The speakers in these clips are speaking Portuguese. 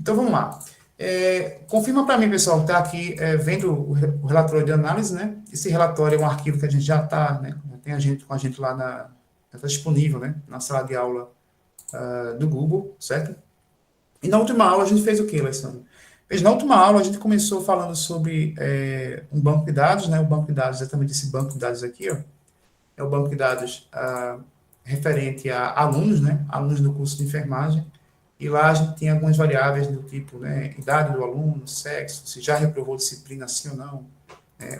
Então, vamos lá. Confirma para mim, pessoal, que está aqui vendo o relatório de análise, né? Esse relatório é um arquivo que a gente já está, né? Tem com a gente lá está disponível, né? Na sala de aula do Google, certo? E na última aula a gente fez o quê, Alessandro? Na última aula a gente começou falando sobre um banco de dados, né? O banco de dados, exatamente esse banco de dados aqui, ó. É o banco de dados referente a alunos, né? Alunos do curso de enfermagem. E lá a gente tem algumas variáveis do tipo, né? Idade do aluno, sexo, se já reprovou disciplina, sim ou não,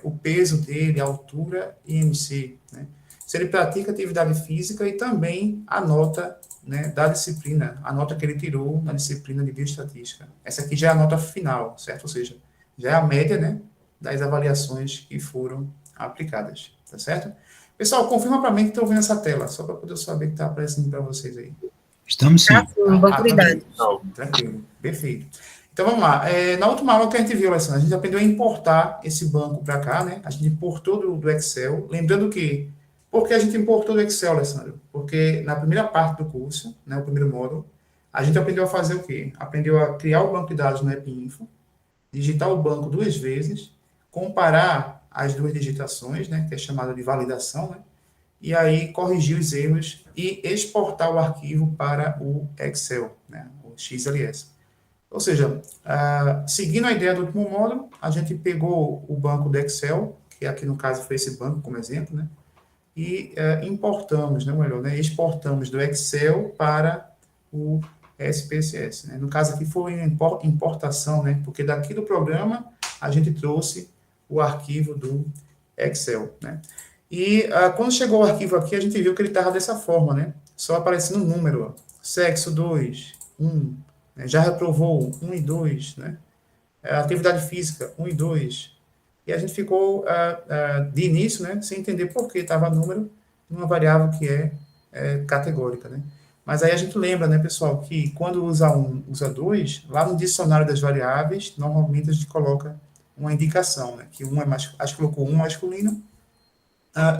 o peso dele, a altura e IMC, né? Se ele pratica atividade física e também a nota, né, da disciplina, a nota que ele tirou na disciplina de bioestatística. Essa aqui já é a nota final, certo? Ou seja, já é a média, né, das avaliações que foram aplicadas, tá certo? Pessoal, confirma para mim que estão vendo essa tela, só para poder saber que está aparecendo para vocês aí. Estamos sim. Um banco de dados. Tranquilo, perfeito. Então, vamos lá. Na última aula que a gente viu, Alessandra, a gente aprendeu a importar esse banco para cá, né? A gente importou do Excel. Lembrando que, por que a gente importou do Excel, Alessandro? Porque na primeira parte do curso, né, o primeiro módulo, a gente aprendeu a fazer o quê? Aprendeu a criar o banco de dados no AppInfo, digitar o banco 2 vezes, comparar as duas digitações, né, que é chamada de validação, né? E aí corrigir os erros e exportar o arquivo para o Excel, né, o XLS. Ou seja, seguindo a ideia do último módulo, a gente pegou o banco do Excel, que aqui no caso foi esse banco como exemplo, né, e importamos, né, melhor, né, exportamos do Excel para o SPSS. Né. No caso aqui foi importação, né, porque daqui do programa a gente trouxe o arquivo do Excel, né. E quando chegou o arquivo aqui, a gente viu que ele estava dessa forma, né? Só aparecendo um número, ó. Sexo 2, 1, né? Já reprovou 1 e 2, né? Atividade física 1 e 2. E a gente ficou, de início, né, sem entender por que estava número numa variável que é categórica, né? Mas aí a gente lembra, né, pessoal, que quando usa 1, usa 2, lá no dicionário das variáveis, normalmente a gente coloca uma indicação, né? Que 1 é mais, acho que colocou 1 masculino,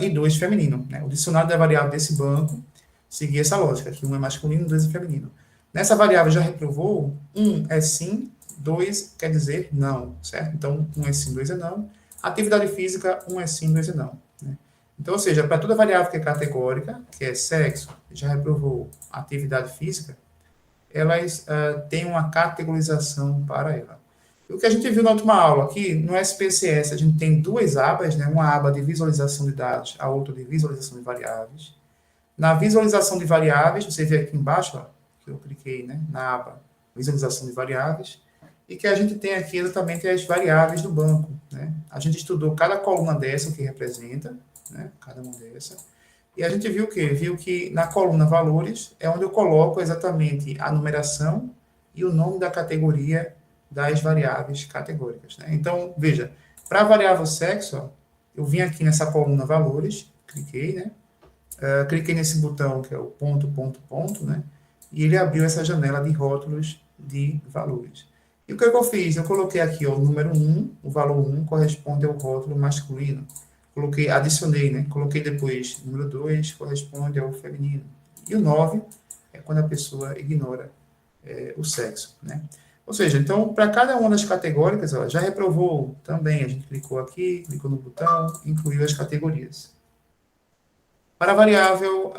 e 2 feminino. Né? O dicionário da variável desse banco seguia essa lógica, que 1 é masculino, 2 é feminino. Nessa variável já reprovou, 1 é sim, 2 quer dizer não, certo? Então, 1 é sim, 2 é não. Atividade física, 1 é sim, 2 é não. Né? Então, ou seja, para toda variável que é categórica, que é sexo, já reprovou atividade física, elas têm uma categorização para ela. O que a gente viu na última aula aqui, no SPSS, a gente tem duas abas, né? Uma aba de visualização de dados, a outra de visualização de variáveis. Na visualização de variáveis, você vê aqui embaixo, ó, que eu cliquei, né, na aba visualização de variáveis, e que a gente tem aqui exatamente as variáveis do banco, né? A gente estudou cada coluna dessa, o que representa, né, cada uma dessa, e a gente viu o quê? Viu que na coluna valores é onde eu coloco exatamente a numeração e o nome da categoria das variáveis categóricas. Né? Então, veja, para a variável sexo, ó, eu vim aqui nessa coluna valores, cliquei, né? Cliquei nesse botão que é o ponto, né? E ele abriu essa janela de rótulos de valores. E o que eu fiz? Eu coloquei aqui ó, o número 1, o valor 1 corresponde ao rótulo masculino. Adicionei, né? Coloquei depois número 2, corresponde ao feminino. E o 9 é quando a pessoa ignora o sexo, né? Ou seja, então, para cada uma das categóricas, ó, já reprovou também, a gente clicou aqui, clicou no botão, incluiu as categorias. Para a variável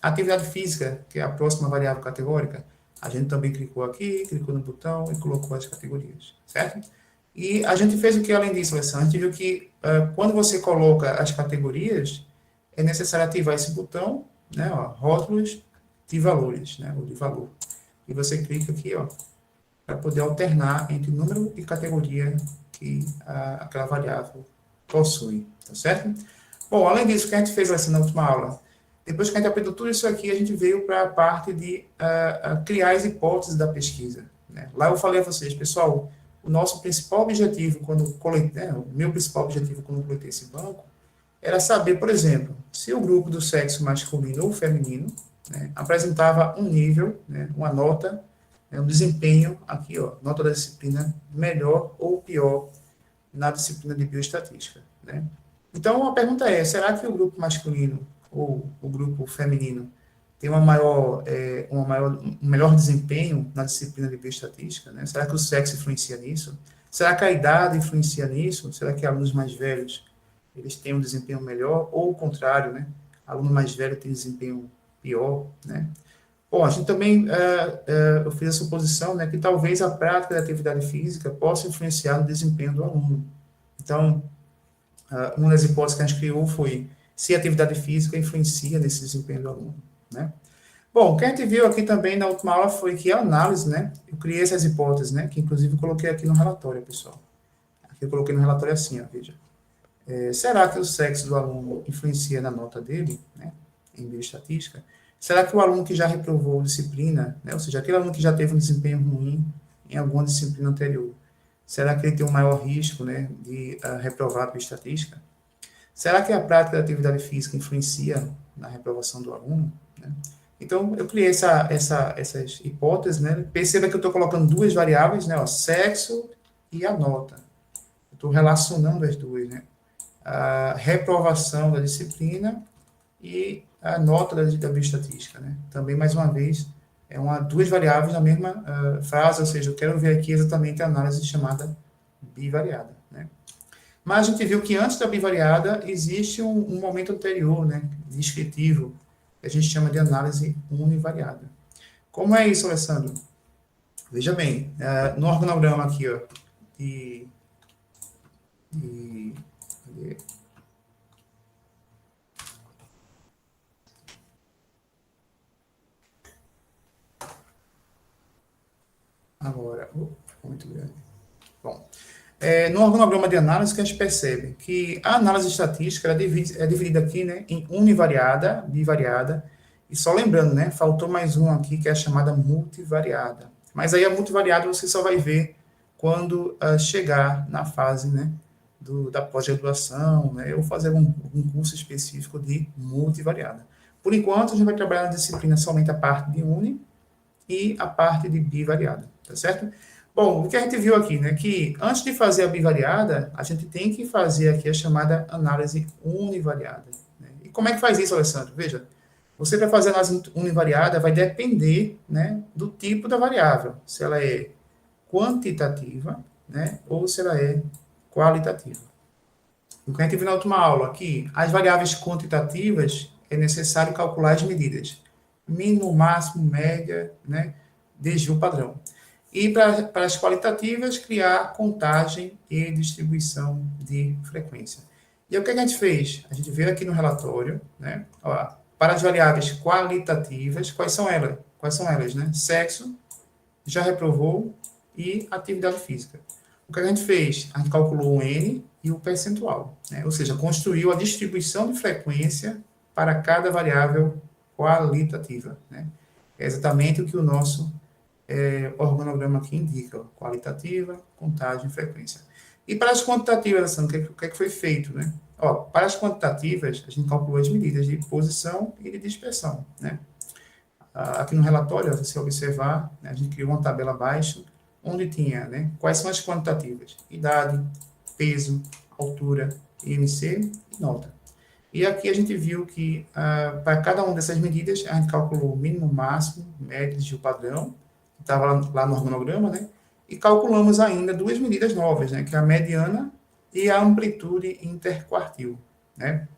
atividade física, que é a próxima variável categórica, a gente também clicou aqui, clicou no botão e colocou as categorias, certo? E a gente fez o que além disso, Alessandro? A gente viu que quando você coloca as categorias, é necessário ativar esse botão, né, ó, rótulos de valores, né, ou de valor. E você clica aqui, ó, para poder alternar entre número e categoria que aquela variável possui, tá certo? Bom, além disso, o que a gente fez assim na última aula, depois que a gente aprendeu tudo isso aqui, a gente veio para a parte de criar as hipóteses da pesquisa. Né? Lá eu falei a vocês, pessoal, o nosso principal objetivo, quando coletei, o meu principal objetivo quando coletei esse banco, era saber, por exemplo, se o grupo do sexo masculino ou feminino, né, apresentava um nível, né, uma nota, um desempenho, aqui, ó, nota da disciplina melhor ou pior na disciplina de bioestatística. Né? Então, a pergunta é, será que o grupo masculino ou o grupo feminino tem um melhor desempenho na disciplina de bioestatística, né? Será que o sexo influencia nisso? Será que a idade influencia nisso? Será que alunos mais velhos eles têm um desempenho melhor? Ou o contrário, né? Aluno mais velho tem desempenho pior, né? Bom, a gente também, eu fiz a suposição, né, que talvez a prática da atividade física possa influenciar no desempenho do aluno. Então, uma das hipóteses que a gente criou foi se a atividade física influencia nesse desempenho do aluno, né? Bom, o que a gente viu aqui também na última aula foi que a análise, né, eu criei essas hipóteses, né, que inclusive eu coloquei aqui no relatório, pessoal. Aqui eu coloquei no relatório assim, ó, veja. Será que o sexo do aluno influencia na nota dele, né, em bioestatística? Será que o aluno que já reprovou disciplina, né, ou seja, aquele aluno que já teve um desempenho ruim em alguma disciplina anterior, será que ele tem um maior risco, né, de reprovar a bioestatística? Será que a prática da atividade física influencia na reprovação do aluno, né? Então, eu criei essas hipóteses, né? Perceba que eu estou colocando duas variáveis, né? Ó, sexo e a nota. Estou relacionando as duas, né? A reprovação da disciplina e a nota da bioestatística, né? Também, mais uma vez, duas variáveis na mesma frase, ou seja, eu quero ver aqui exatamente a análise chamada bivariada, né? Mas a gente viu que antes da bivariada existe um momento anterior, né, descritivo, que a gente chama de análise univariada. Como é isso, Alessandro? Veja bem, no organograma aqui, ó, cadê? Agora, ficou muito grande. Bom, no organograma de análise que a gente percebe que a análise estatística é dividida aqui, né, em univariada, bivariada, e só lembrando, né, faltou mais um aqui que é a chamada multivariada. Mas aí a multivariada você só vai ver quando chegar na fase, né, da pós-graduação, né, ou fazer um curso específico de multivariada. Por enquanto, a gente vai trabalhar na disciplina somente a parte de uni e a parte de bivariada, tá certo? Bom, o que a gente viu aqui, né, que antes de fazer a bivariada, a gente tem que fazer aqui a chamada análise univariada, né? E como é que faz isso, Alessandro? Veja, você para fazer a análise univariada vai depender, né, do tipo da variável, se ela é quantitativa, né, ou se ela é qualitativa. O que a gente viu na última aula aqui, as variáveis quantitativas é necessário calcular as medidas, mínimo, máximo, média, né, desvio padrão. E para as qualitativas, criar contagem e distribuição de frequência. E o que a gente fez? A gente veio aqui no relatório, né? Ó, para as variáveis qualitativas, quais são elas? Quais são elas, né? Sexo, já reprovou, e atividade física. O que a gente fez? A gente calculou o N e o percentual, né? Ou seja, construiu a distribuição de frequência para cada variável qualitativa, né? É exatamente o que o nosso organograma aqui indica, ó, qualitativa, contagem e frequência. E para as quantitativas, o que é que foi feito, né? Ó, para as quantitativas, a gente calculou as medidas de posição e de dispersão, né? Aqui no relatório, se você observar, né, a gente criou uma tabela abaixo, onde tinha, né, quais são as quantitativas: idade, peso, altura, IMC e nota. E aqui a gente viu que, para cada uma dessas medidas, a gente calculou o mínimo, máximo, médio, desvio padrão, que estava lá no organograma, né? E calculamos ainda duas medidas novas, né? Que é a mediana e a amplitude interquartil, né?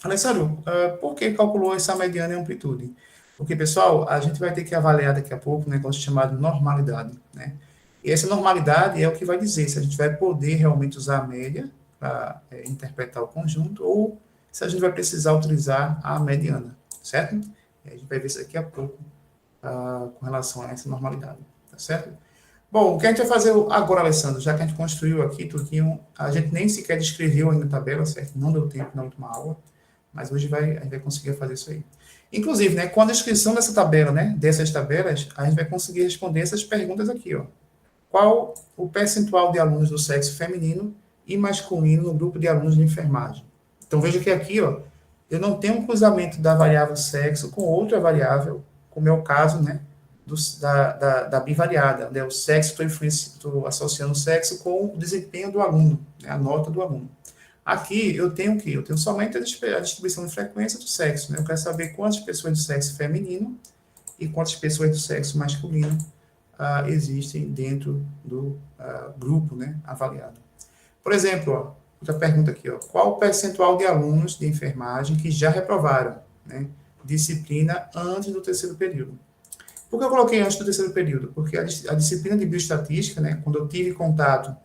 Alessandro, por que calculou essa mediana e amplitude? Porque, pessoal, a gente vai ter que avaliar daqui a pouco um negócio chamado normalidade, né? E essa normalidade é o que vai dizer se a gente vai poder realmente usar a média para interpretar o conjunto ou se a gente vai precisar utilizar a mediana, certo? E a gente vai ver isso daqui a pouco com relação a essa normalidade, tá certo? Bom, o que a gente vai fazer agora, Alessandro, já que a gente construiu aqui tudinho, a gente nem sequer descreveu ainda a tabela, certo? Não deu tempo na última aula, mas hoje a gente vai conseguir fazer isso aí. Inclusive, né, com a descrição dessa tabela, né, dessas tabelas, a gente vai conseguir responder essas perguntas aqui, ó. Qual o percentual de alunos do sexo feminino e masculino no grupo de alunos de enfermagem? Então, veja que aqui, ó, eu não tenho um cruzamento da variável sexo com outra variável, como é o caso, né, da bivariada, né, o sexo, estou associando o sexo com o desempenho do aluno, né, a nota do aluno. Aqui eu tenho o quê? Eu tenho somente a distribuição de frequência do sexo, né? Eu quero saber quantas pessoas do sexo feminino e quantas pessoas do sexo masculino existem dentro do grupo, né, avaliado. Por exemplo, ó, outra pergunta aqui, ó, qual o percentual de alunos de enfermagem que já reprovaram, né, disciplina antes do terceiro período? Por que eu coloquei antes do terceiro período? Porque a disciplina de bioestatística, né, quando eu tive contato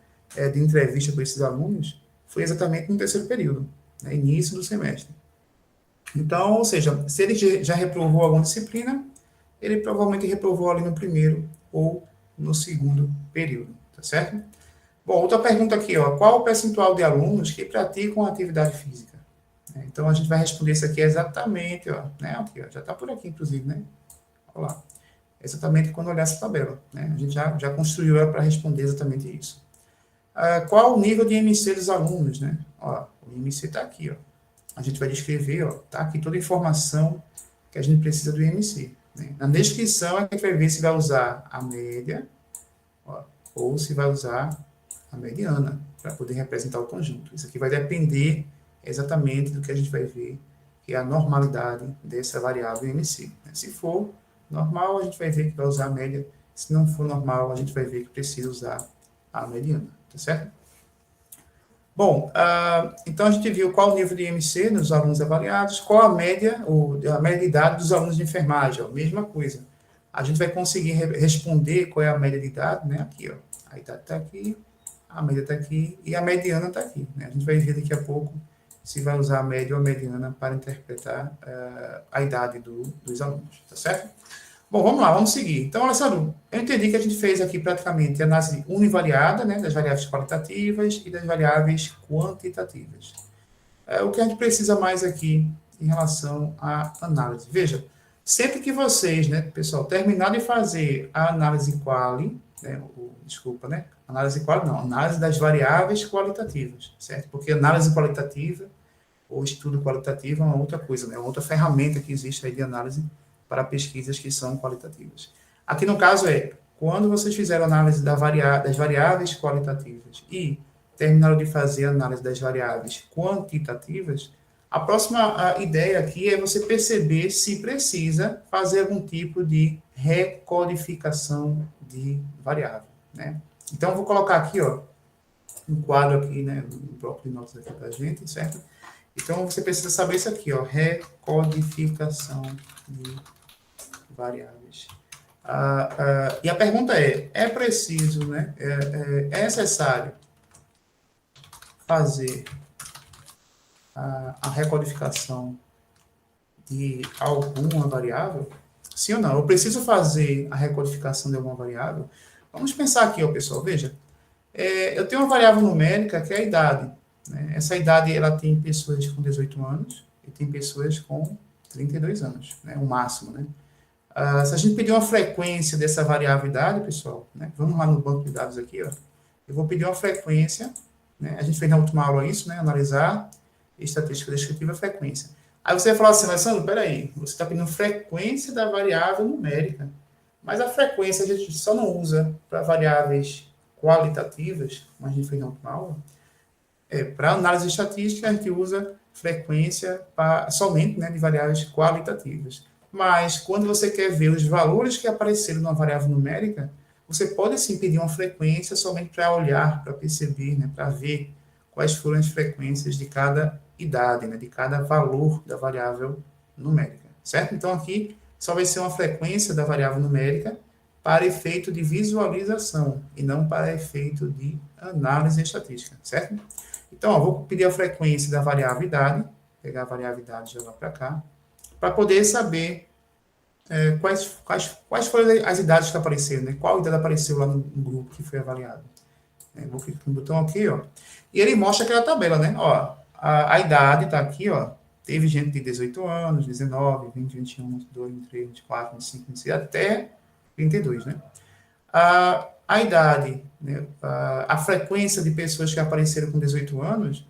de entrevista com esses alunos, foi exatamente no terceiro período, né, início do semestre. Então, ou seja, se ele já reprovou alguma disciplina, ele provavelmente reprovou ali no primeiro ou no segundo período, tá certo? Bom, outra pergunta aqui, ó, qual o percentual de alunos que praticam atividade física? Então, a gente vai responder isso aqui exatamente, ó, né, aqui, ó, já está por aqui, inclusive, né? Olha lá. Exatamente quando olhar essa tabela, né? A gente já construiu ela para responder exatamente isso. Qual o nível de IMC dos alunos, né? Ó, o IMC está aqui, ó. A gente vai descrever, ó, tá aqui toda a informação que a gente precisa do IMC. Né? Na descrição, a gente vai ver se vai usar a média, ó, ou se vai usar a mediana, para poder representar o conjunto. Isso aqui vai depender exatamente do que a gente vai ver, que é a normalidade dessa variável IMC. Né? Se for normal, a gente vai ver que vai usar a média. Se não for normal, a gente vai ver que precisa usar a mediana, tá certo? Bom, então a gente viu qual o nível de IMC nos alunos avaliados, qual a média de idade dos alunos de enfermagem, ó, mesma coisa. A gente vai conseguir responder qual é a média de idade, né? Aqui, ó. A idade está aqui, a média está aqui e a mediana está aqui. Né? A gente vai ver daqui a pouco se vai usar a média ou a mediana para interpretar a idade dos alunos, tá certo? Bom, vamos lá, vamos seguir. Então, Alessandro, eu entendi que a gente fez aqui praticamente a análise univariada, né, das variáveis qualitativas e das variáveis quantitativas. O que a gente precisa mais aqui em relação à análise? Veja, sempre que vocês, né, pessoal, terminarem de fazer a análise quali, né, análise das variáveis qualitativas, certo? Porque análise qualitativa ou estudo qualitativo é uma outra coisa, né, uma outra ferramenta que existe aí de análise para pesquisas que são qualitativas. Aqui no caso quando vocês fizeram análise das variáveis qualitativas e terminaram de fazer a análise das variáveis quantitativas, a próxima ideia aqui é você perceber se precisa fazer algum tipo de recodificação de variável, né? Então, eu vou colocar aqui, ó, um quadro aqui, né, um bloco de notas aqui para a gente, certo? Então, você precisa saber isso aqui, ó, recodificação de variáveis. E a pergunta é preciso, né, é necessário fazer a recodificação de alguma variável? Sim ou não? Eu preciso fazer a recodificação de alguma variável? Vamos pensar aqui, ó, pessoal, veja. Eu tenho uma variável numérica que é a idade. Né? Essa idade, ela tem pessoas com 18 anos e tem pessoas com 32 anos, né? O máximo, né? Se a gente pedir uma frequência dessa variável idade, pessoal, né? Vamos lá no banco de dados aqui, ó. Eu vou pedir uma frequência, né? A gente fez na última aula isso, né? Analisar estatística descritiva frequência. Aí você vai falar assim, Alessandro, peraí, você está pedindo frequência da variável numérica, mas a frequência a gente só não usa para variáveis qualitativas, como a gente fez na última aula. Para análise estatística, a gente usa frequência somente, né, de variáveis qualitativas. Mas, quando você quer ver os valores que apareceram numa variável numérica, você pode, sim, pedir uma frequência somente para olhar, para perceber, né, para ver quais foram as frequências de cada idade, né, de cada valor da variável numérica, certo? Então, aqui só vai ser uma frequência da variável numérica para efeito de visualização e não para efeito de análise estatística, certo? Então, vou pedir a frequência da variável idade, pegar a variável idade e jogar para cá, para poder saber quais foram as idades que apareceram, né? Qual idade apareceu lá no grupo que foi avaliado. Vou clicar no botão aqui, ó, e ele mostra aquela tabela, né? Ó, a idade está aqui, ó, teve gente de 18 anos, 19, 20, 21, 22, 23, 24, 25, 26, até 32, né? A idade, né, a frequência de pessoas que apareceram com 18 anos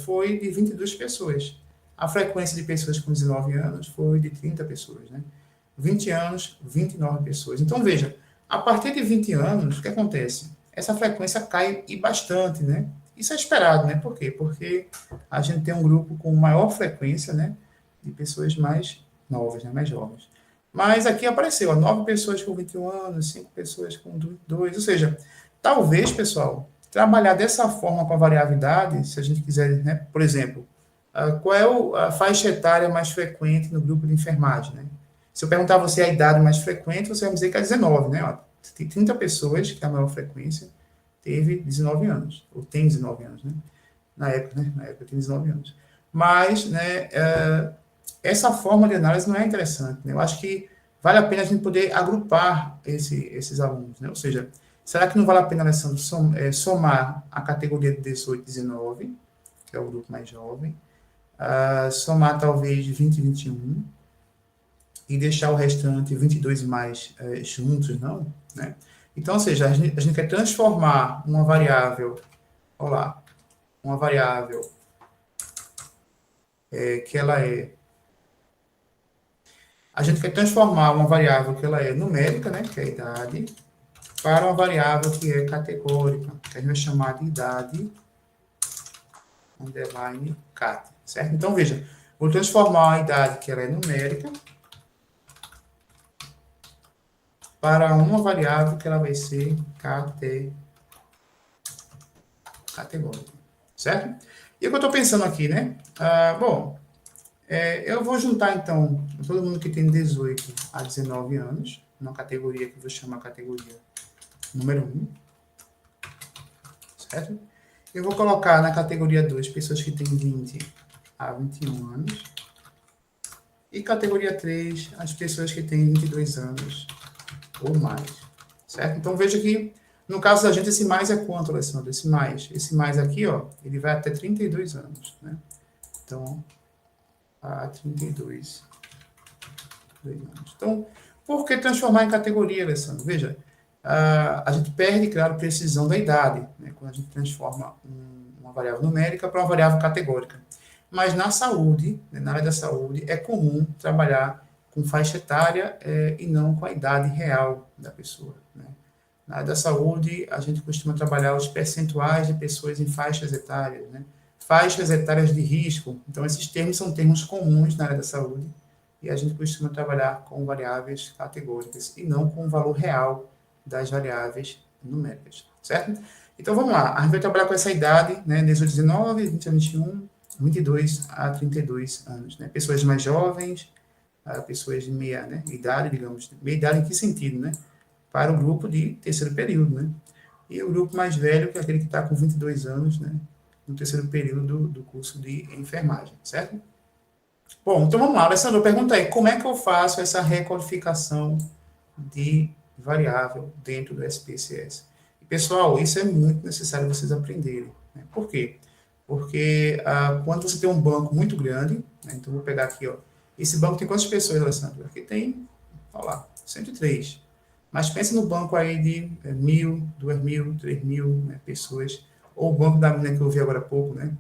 foi de 22 pessoas. A frequência de pessoas com 19 anos foi de 30 pessoas, né? 20 anos, 29 pessoas. Então, veja, a partir de 20 anos, o que acontece? Essa frequência cai e bastante, né? Isso é esperado, né? Por quê? Porque a gente tem um grupo com maior frequência, né, de pessoas mais novas, né, mais jovens. Mas aqui apareceu, ó, 9 pessoas com 21 anos, 5 pessoas com 2, ou seja, talvez, pessoal, trabalhar dessa forma com a variabilidade, se a gente quiser, né, por exemplo, qual é a faixa etária mais frequente no grupo de enfermagem, né? Se eu perguntar a você a idade mais frequente, você vai me dizer que é 19, né? Ó, tem 30 pessoas, que é a maior frequência, teve 19 anos, ou tem 19 anos, né? Na época, né? Na época tem 19 anos. Mas, né, essa forma de análise não é interessante, né? Eu acho que vale a pena a gente poder agrupar esses alunos, né? Ou seja, será que não vale a pena, Alessandro, somar a categoria de 18 e 19, que é o grupo mais jovem, somar talvez 20 e 21, e deixar o restante 22 e mais juntos, não, né? Então, ou seja, a gente quer transformar uma variável, olha lá, uma variável que ela é, a gente quer transformar uma variável que ela é numérica, né, que é a idade, para uma variável que é categórica, que a gente vai chamar de idade, underline, cat, certo? Então, veja, vou transformar a idade que ela é numérica para uma variável que ela vai ser categórica, certo? E o que eu estou pensando aqui, né? Bom, eu vou juntar, então, todo mundo que tem 18 a 19 anos, numa categoria que eu vou chamar categoria número 1, certo? Eu vou colocar na categoria 2 pessoas que têm 20 a 21 anos. E categoria 3, as pessoas que têm 22 anos ou mais, certo? Então, veja que, no caso da gente, esse mais é quanto, Alessandro? Esse mais aqui, ó, ele vai até 32 anos, né? Então, a 32 anos. Então, por que transformar em categoria, Alessandro? Veja, a gente perde, claro, precisão da idade, né? Quando a gente transforma uma variável numérica para uma variável categórica. Mas na saúde, né, na área da saúde, é comum trabalhar com faixa etária e não com a idade real da pessoa, né? Na área da saúde, a gente costuma trabalhar os percentuais de pessoas em faixas etárias, né? Faixas etárias de risco. Então, esses termos são termos comuns na área da saúde e a gente costuma trabalhar com variáveis categóricas e não com o valor real das variáveis numéricas, certo? Então, vamos lá. A gente vai trabalhar com essa idade, né? 18 a 19, 20 a 21, 22 a 32 anos, né? Pessoas mais jovens, pessoas de meia, né, idade, digamos. Meia idade em que sentido, né? Para o grupo de terceiro período, né? E o grupo mais velho, que é aquele que está com 22 anos, né? No terceiro período do curso de enfermagem, certo? Bom, então vamos lá. Alessandro, pergunta aí, como é que eu faço essa recodificação de variável dentro do SPSS? E, pessoal, isso é muito necessário vocês aprenderem, né? Por quê? Porque quando você tem um banco muito grande, né, então vou pegar aqui, ó, esse banco tem quantas pessoas, Alessandro? Aqui tem, olha lá, 103. Mas pense no banco aí de 1.000, 2.000, 3.000, né, pessoas, ou o banco da menina que eu vi agora há pouco, né,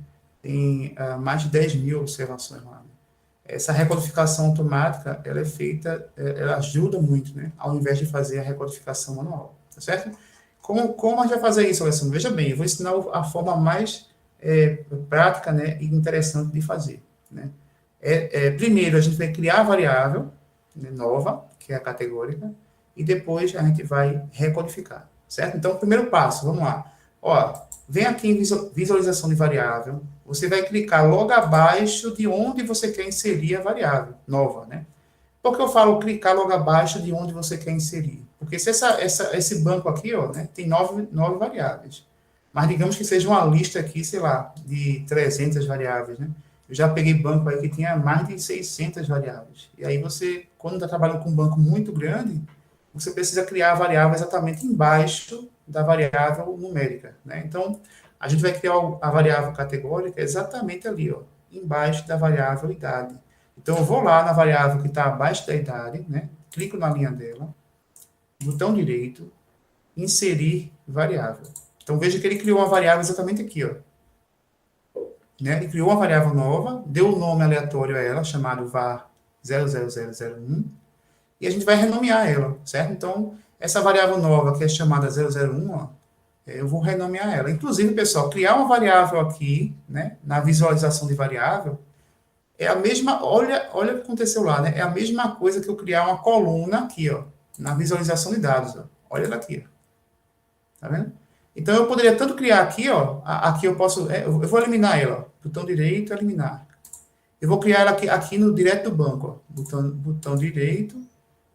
tem mais de 10.000 observações lá. Né? Essa recodificação automática, ela é feita, ela ajuda muito, né, ao invés de fazer a recodificação manual, tá certo? Como a gente vai fazer isso, Alessandro? Veja bem, eu vou ensinar a forma mais prática, né, e interessante de fazer, né? Primeiro, a gente vai criar a variável, né, nova, que é a categórica, e depois a gente vai recodificar, certo? Então, primeiro passo, vamos lá. Ó, vem aqui em visualização de variável, você vai clicar logo abaixo de onde você quer inserir a variável nova, né? Por que eu falo clicar logo abaixo de onde você quer inserir? Porque se esse banco aqui, ó, né, tem nove variáveis, mas digamos que seja uma lista aqui, sei lá, de 300 variáveis, né? Eu já peguei banco aí que tinha mais de 600 variáveis. E aí você, quando está trabalhando com um banco muito grande, você precisa criar a variável exatamente embaixo da variável numérica, né? Então, a gente vai criar a variável categórica exatamente ali, ó, embaixo da variável idade. Então, eu vou lá na variável que está abaixo da idade, né? Clico na linha dela, botão direito, inserir variável. Então, veja que ele criou uma variável exatamente aqui, ó. Né? Ele criou uma variável nova, deu um nome aleatório a ela, chamado var 00001, e a gente vai renomear ela, certo? Então, essa variável nova, que é chamada 001, ó, eu vou renomear ela. Inclusive, pessoal, criar uma variável aqui, né, na visualização de variável, é a mesma, olha o que aconteceu lá, né? É a mesma coisa que eu criar uma coluna aqui, ó, na visualização de dados, ó. Olha ela aqui, ó. Tá vendo? Então, eu poderia tanto criar aqui, ó, aqui eu posso, eu vou eliminar ela, ó, botão direito, eliminar. Eu vou criar ela aqui no direto do banco, ó, botão direito,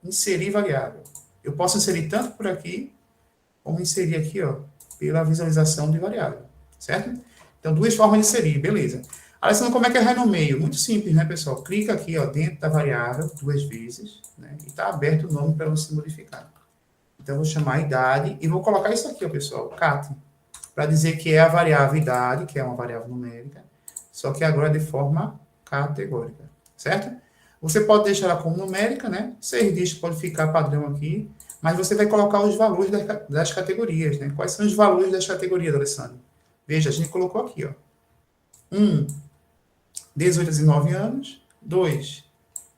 inserir variável. Eu posso inserir tanto por aqui, como inserir aqui, ó, pela visualização de variável, certo? Então, duas formas de inserir, beleza. Alessandro, como é que eu renomeio? Muito simples, né, pessoal? Clica aqui, ó, dentro da variável, duas vezes, né, e está aberto o nome para você modificar. Então, eu vou chamar idade e vou colocar isso aqui, ó, pessoal, cat, para dizer que é a variável idade, que é uma variável numérica, só que agora de forma categórica, certo? Você pode deixar ela como numérica, né? 6 dígitos pode ficar padrão aqui, mas você vai colocar os valores das categorias, né? Quais são os valores das categorias, Alessandro? Veja, a gente colocou aqui, ó. 1, 18 a 19 anos. 2,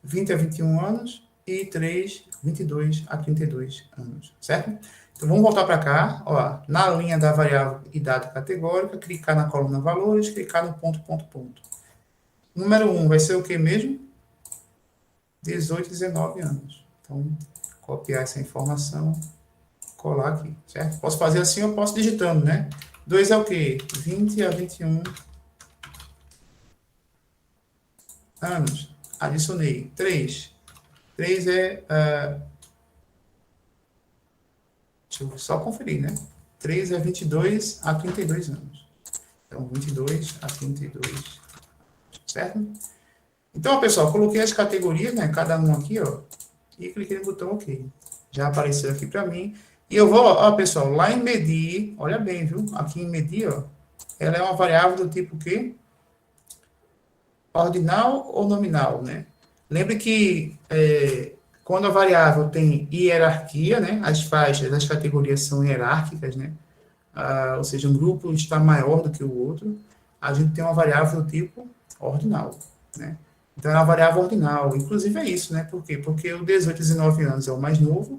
20 a 21 anos. E 3, 22 a 32 anos, certo? Então, vamos voltar para cá, ó, na linha da variável idade categórica, clicar na coluna valores, clicar no ponto, ponto, ponto. Número 1 vai ser o que mesmo? 18 e 19 anos. Então, copiar essa informação, colar aqui, certo? Posso fazer assim ou posso digitando, né? 2 é o quê? 20 a 21 anos. Adicionei. 3. 3 é... deixa eu só conferir, né? 3 é 22 a 32 anos. Então, 22 a 32, certo? Então, pessoal, coloquei as categorias, né? Cada um aqui, ó. E cliquei no botão OK. Já apareceu aqui para mim. E eu vou, ó, pessoal, lá em medir, olha bem, viu? Aqui em medir, ó, ela é uma variável do tipo quê? Ordinal ou nominal, né? Lembre que quando a variável tem hierarquia, né? As faixas das categorias são hierárquicas, né? Ou seja, um grupo está maior do que o outro. A gente tem uma variável do tipo ordinal, né? Então, é uma variável ordinal. Inclusive, é isso, né? Por quê? Porque o 18 a 19 anos é o mais novo,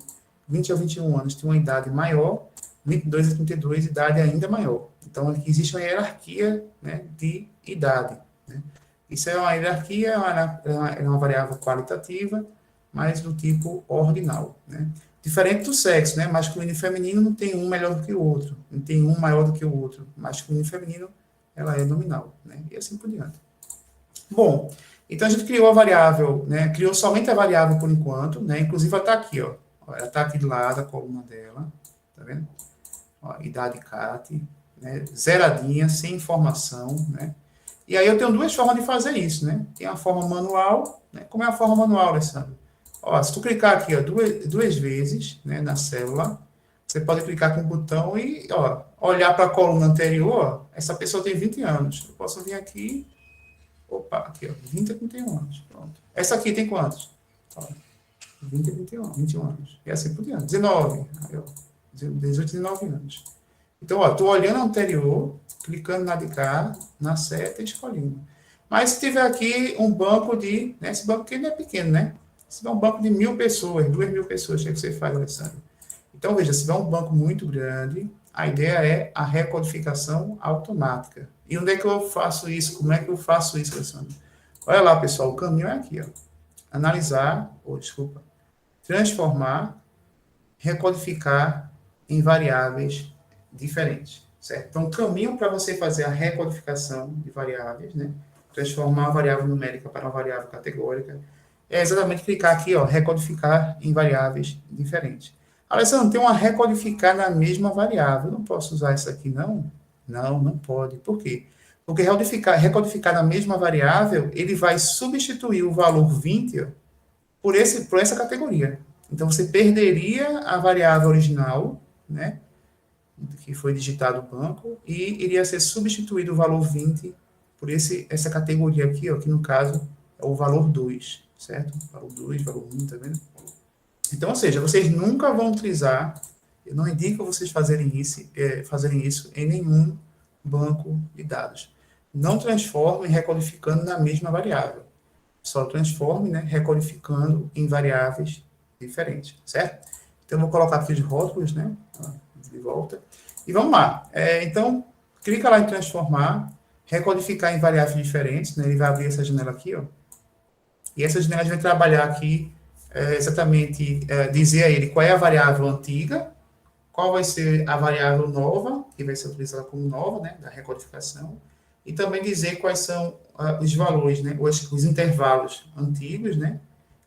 20 a 21 anos tem uma idade maior, 22 a 32, idade ainda maior. Então, aqui existe uma hierarquia, né, de idade, né? Isso é uma hierarquia, é uma variável qualitativa, mas do tipo ordinal, né? Diferente do sexo, né? Masculino e feminino não tem um melhor do que o outro, não tem um maior do que o outro. Masculino e feminino, ela é nominal, né? E assim por diante. Bom, então a gente criou a variável, né? Criou somente a variável por enquanto, né? Inclusive ela está aqui, ó. Ela está aqui do lado, a coluna dela, tá vendo? Ó, idade CAT, né? Zeradinha, sem informação, né? E aí eu tenho duas formas de fazer isso, né? Tem a forma manual, né? Como é a forma manual, Alessandro? Ó, se tu clicar aqui, ó, duas vezes, né, na célula, você pode clicar com o botão e, ó, olhar para a coluna anterior, ó, essa pessoa tem 20 anos. Eu posso vir aqui. Opa, aqui, ó, 20 a 31 anos. Pronto. Essa aqui tem quantos? Ó, 20 a 21 anos. E assim por diante. 19. Aí, ó, 18 a 19 anos. Então, ó, estou olhando a anterior, clicando na de cá, na seta e escolhendo. Mas se tiver aqui um banco de... Né, esse banco aqui não é pequeno, né? Se tiver um banco de 1.000 pessoas, 2.000 pessoas, o que você faz, Alessandro? Então, veja, se tiver um banco muito grande, a ideia é a recodificação automática. E onde é que eu faço isso? Como é que eu faço isso, Alessandro? Olha lá, pessoal, o caminho é aqui, ó. Analisar, ou desculpa, transformar, recodificar em variáveis diferentes, certo? Então, o caminho para você fazer a recodificação de variáveis, né? Transformar a variável numérica para uma variável categórica, é exatamente clicar aqui, ó, recodificar em variáveis diferentes. Alessandro, tem uma recodificar na mesma variável. Eu não posso usar isso aqui, não? Não, não pode. Por quê? Porque recodificar na mesma variável, ele vai substituir o valor 20 ó, por essa categoria. Então, você perderia a variável original, né, que foi digitado no banco, e iria ser substituído o valor 20 por essa categoria aqui, ó, que no caso é o valor 2, certo? Valor 2, valor 1, tá vendo? Então, ou seja, vocês nunca vão utilizar, eu não indico vocês fazerem isso em nenhum banco de dados. Não transformem recodificando na mesma variável. Só transforme, né, recodificando em variáveis diferentes, certo? Então, eu vou colocar aqui os rótulos, né, de volta. E vamos lá. Então, clica lá em transformar, recodificar em variáveis diferentes, né? Ele vai abrir essa janela aqui, ó. E essa janela a gente vai trabalhar aqui exatamente dizer a ele qual é a variável antiga, qual vai ser a variável nova, que vai ser utilizada como nova, né, da recodificação, e também dizer quais são os valores, né, os intervalos antigos, né,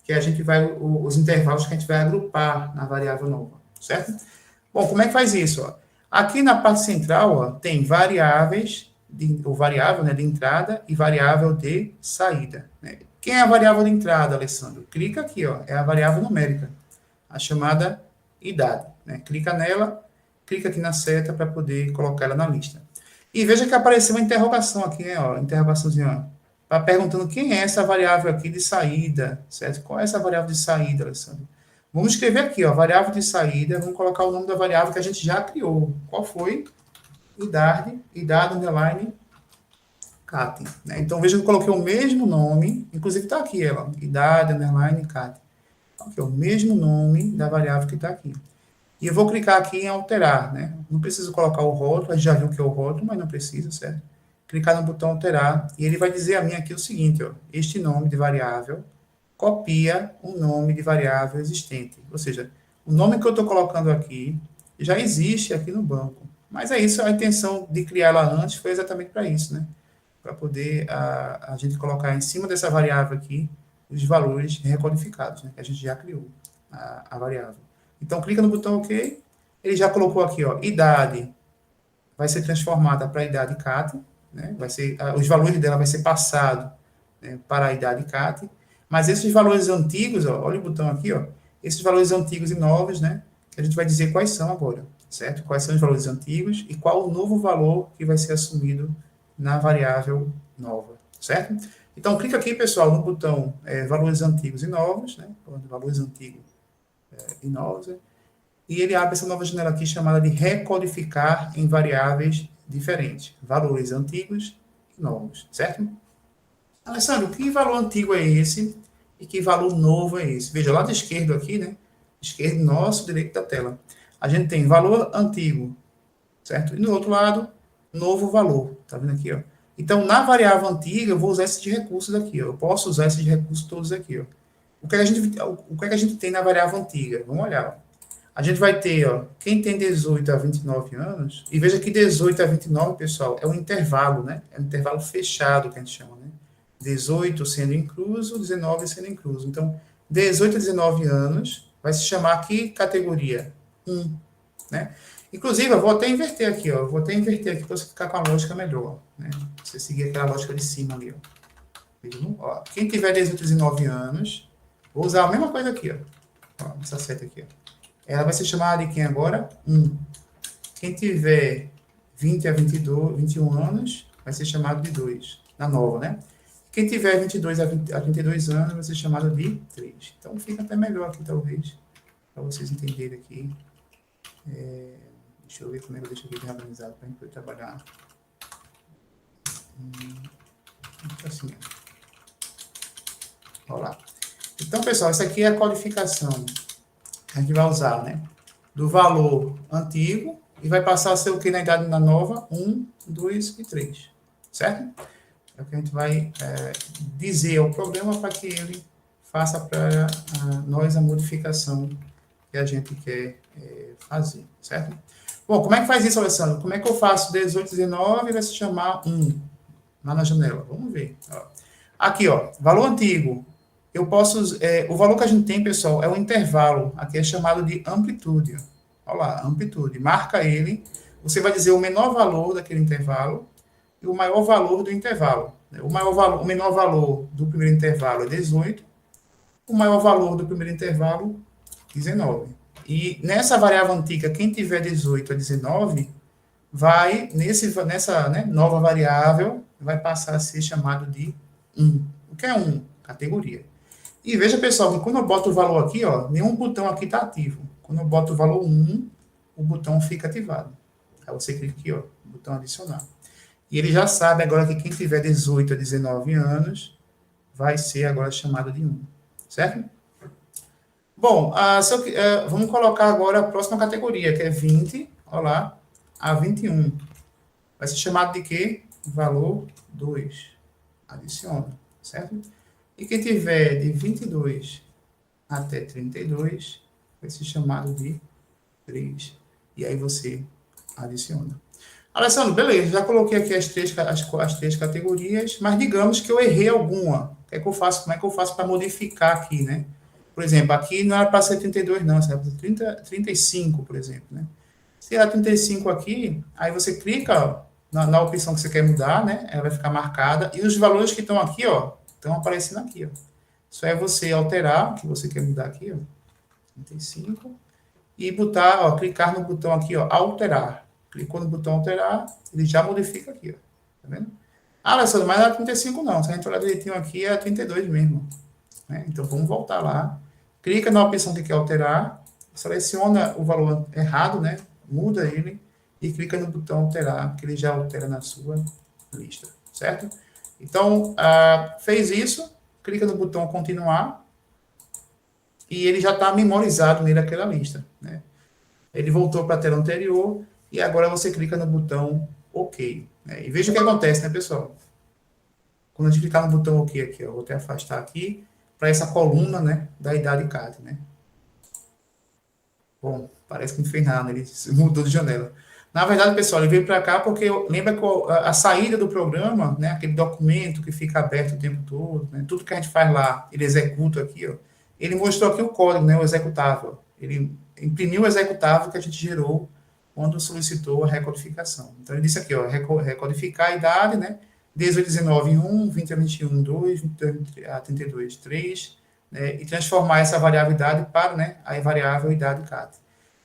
que a gente vai, os intervalos que a gente vai agrupar na variável nova, certo? Bom, como é que faz isso? Ó? Aqui na parte central, ó, tem variáveis, ou variável, né, de entrada e variável de saída, né? Quem é a variável de entrada, Alessandro? Clica aqui, ó, é a variável numérica, a chamada idade, né? Clica nela, clica aqui na seta para poder colocar ela na lista. E veja que apareceu uma interrogação aqui, né, ó, interrogaçãozinha, ó. Tá perguntando quem é essa variável aqui de saída, certo? Qual é essa variável de saída, Alessandro? Vamos escrever aqui, ó, variável de saída, vamos colocar o nome da variável que a gente já criou. Qual foi? Idade, underline, cat. Né? Então, veja que eu coloquei o mesmo nome, inclusive está aqui ela, idade, underline, cat. Aqui, ó, o mesmo nome da variável que está aqui. E eu vou clicar aqui em alterar, né? Não preciso colocar o rótulo, a gente já viu que é o rótulo, mas não precisa, certo? Clicar no botão alterar, e ele vai dizer a mim aqui o seguinte, ó, este nome de variável copia o nome de variável existente. Ou seja, o nome que eu estou colocando aqui já existe aqui no banco. Mas é isso, a intenção de criar ela antes foi exatamente para isso, né? Para poder a gente colocar em cima dessa variável aqui os valores recodificados, né? Que a gente já criou a variável. Então, clica no botão OK, ele já colocou aqui, ó, idade vai ser transformada para a idade CAT, né? Vai ser, os valores dela vai ser passado, né, para a idade CAT, mas esses valores antigos, ó, olha o botão aqui, ó, esses valores antigos e novos, né, que a gente vai dizer quais são agora, certo? Quais são os valores antigos e qual o novo valor que vai ser assumido na variável nova, certo? Então, clica aqui, pessoal, no botão valores antigos e novos, né, valores antigos e novos, né, e ele abre essa nova janela aqui chamada de recodificar em variáveis diferentes, valores antigos e novos, certo? Alessandro, que valor antigo é esse e que valor novo é esse? Veja, lá da esquerda aqui, né? Esquerdo nosso, direito da tela. A gente tem valor antigo, certo? E no outro lado, novo valor. Tá vendo aqui, ó? Então, na variável antiga, eu vou usar esses recursos aqui, ó. Eu posso usar esses recursos todos aqui, ó. O que é que a gente tem na variável antiga? Vamos olhar, ó. A gente vai ter, ó, quem tem 18 a 29 anos, e veja que 18 a 29, pessoal, é um intervalo, né? É um intervalo fechado que a gente chama, né? 18 sendo incluso, 19 sendo incluso. Então, 18 a 19 anos vai se chamar aqui categoria 1, né? Inclusive, eu vou até inverter aqui, ó. Vou até inverter aqui para você ficar com a lógica melhor, né? Você seguir aquela lógica de cima ali, ó. Viu? Ó, quem tiver 18 a 19 anos, vou usar a mesma coisa aqui, ó. Essa seta aqui, ó. Ela vai ser chamada de quem agora? 1. Quem tiver 20 a 22, 21 anos, vai ser chamado de 2, na nova, né? Quem tiver 22 a 32 anos, vai ser chamado de 3. Então, fica até melhor aqui, talvez, para vocês entenderem aqui. Deixa eu ver como é que eu deixo aqui reorganizado para a gente poder trabalhar. Assim, ó. Olha lá. Então, pessoal, essa aqui é a codificação que a gente vai usar, né? Do valor antigo e vai passar a ser o que na idade na nova? 1, 2 e 3, certo? É o que a gente vai dizer ao programa para que ele faça para nós a modificação que a gente quer fazer, certo? Bom, como é que faz isso, Alessandro? Como é que eu faço 18, 19 vai se chamar 1 lá na janela? Vamos ver. Ó. Aqui, ó, valor antigo. Eu posso, o valor que a gente tem, pessoal, é o intervalo. Aqui é chamado de amplitude. Olha lá, amplitude. Marca ele. Você vai dizer o menor valor daquele intervalo e o maior valor do intervalo. O menor valor do primeiro intervalo é 18. O maior valor do primeiro intervalo, 19. E nessa variável antiga, quem tiver 18 a 19, vai, nessa nova variável, vai passar a ser chamado de 1. O que é 1? Categoria. E veja, pessoal, que quando eu boto o valor aqui, ó, nenhum botão aqui está ativo. Quando eu boto o valor 1, o botão fica ativado. Aí você clica aqui, ó, botão adicionar. E ele já sabe agora que quem tiver 18 a 19 anos vai ser agora chamado de 1. Certo? Bom, vamos colocar agora a próxima categoria, que é 20. Olha lá. a 21. Vai ser chamado de quê? Valor 2. Adiciona, certo? E quem tiver de 22 até 32, vai ser chamado de 3. E aí você adiciona. Alessandro, beleza, já coloquei aqui as três categorias, mas digamos que eu errei alguma. O que é que eu faço? Como é que eu faço para modificar aqui, né? Por exemplo, aqui não era para ser 32, não, era para ser 35, por exemplo, né? Se era 35 aqui, aí você clica ó, na opção que você quer mudar, né? Ela vai ficar marcada. E os valores que estão aqui, ó, estão aparecendo aqui, ó. Só é você alterar, que você quer mudar aqui, ó, 35, e botar, ó, clicar no botão aqui, ó, alterar. Clicou no botão alterar, ele já modifica aqui, ó. Tá vendo? Ah, Alessandro, mas não é 35 não. Se a gente olhar direitinho aqui, é 32 mesmo. Né? Então, vamos voltar lá. Clica na opção que quer alterar, seleciona o valor errado, né? Muda ele e clica no botão alterar, que ele já altera na sua lista, certo? Então, fez isso, clica no botão continuar e ele já está memorizado nele aquela lista, né? Ele voltou para a tela anterior e agora você clica no botão OK. Né? E veja o que acontece, né, pessoal? Quando a gente clicar no botão OK aqui, ó, vou até afastar aqui, para essa coluna, né, da idade CAD, né? Bom, parece que não fez nada, ele mudou de janela. Na verdade, pessoal, ele veio para cá porque lembra que a saída do programa, né, aquele documento que fica aberto o tempo todo, né, tudo que a gente faz lá, ele executa aqui, ó, ele mostrou aqui o código, né, o executável. Ele imprimiu o executável que a gente gerou quando solicitou a recodificação. Então, ele disse aqui, ó, recodificar a idade, né, 18, 19, 1, 20 a 21, 2, 22 a 32, 3, né, e transformar essa variável idade para, né, a variável idade CAD.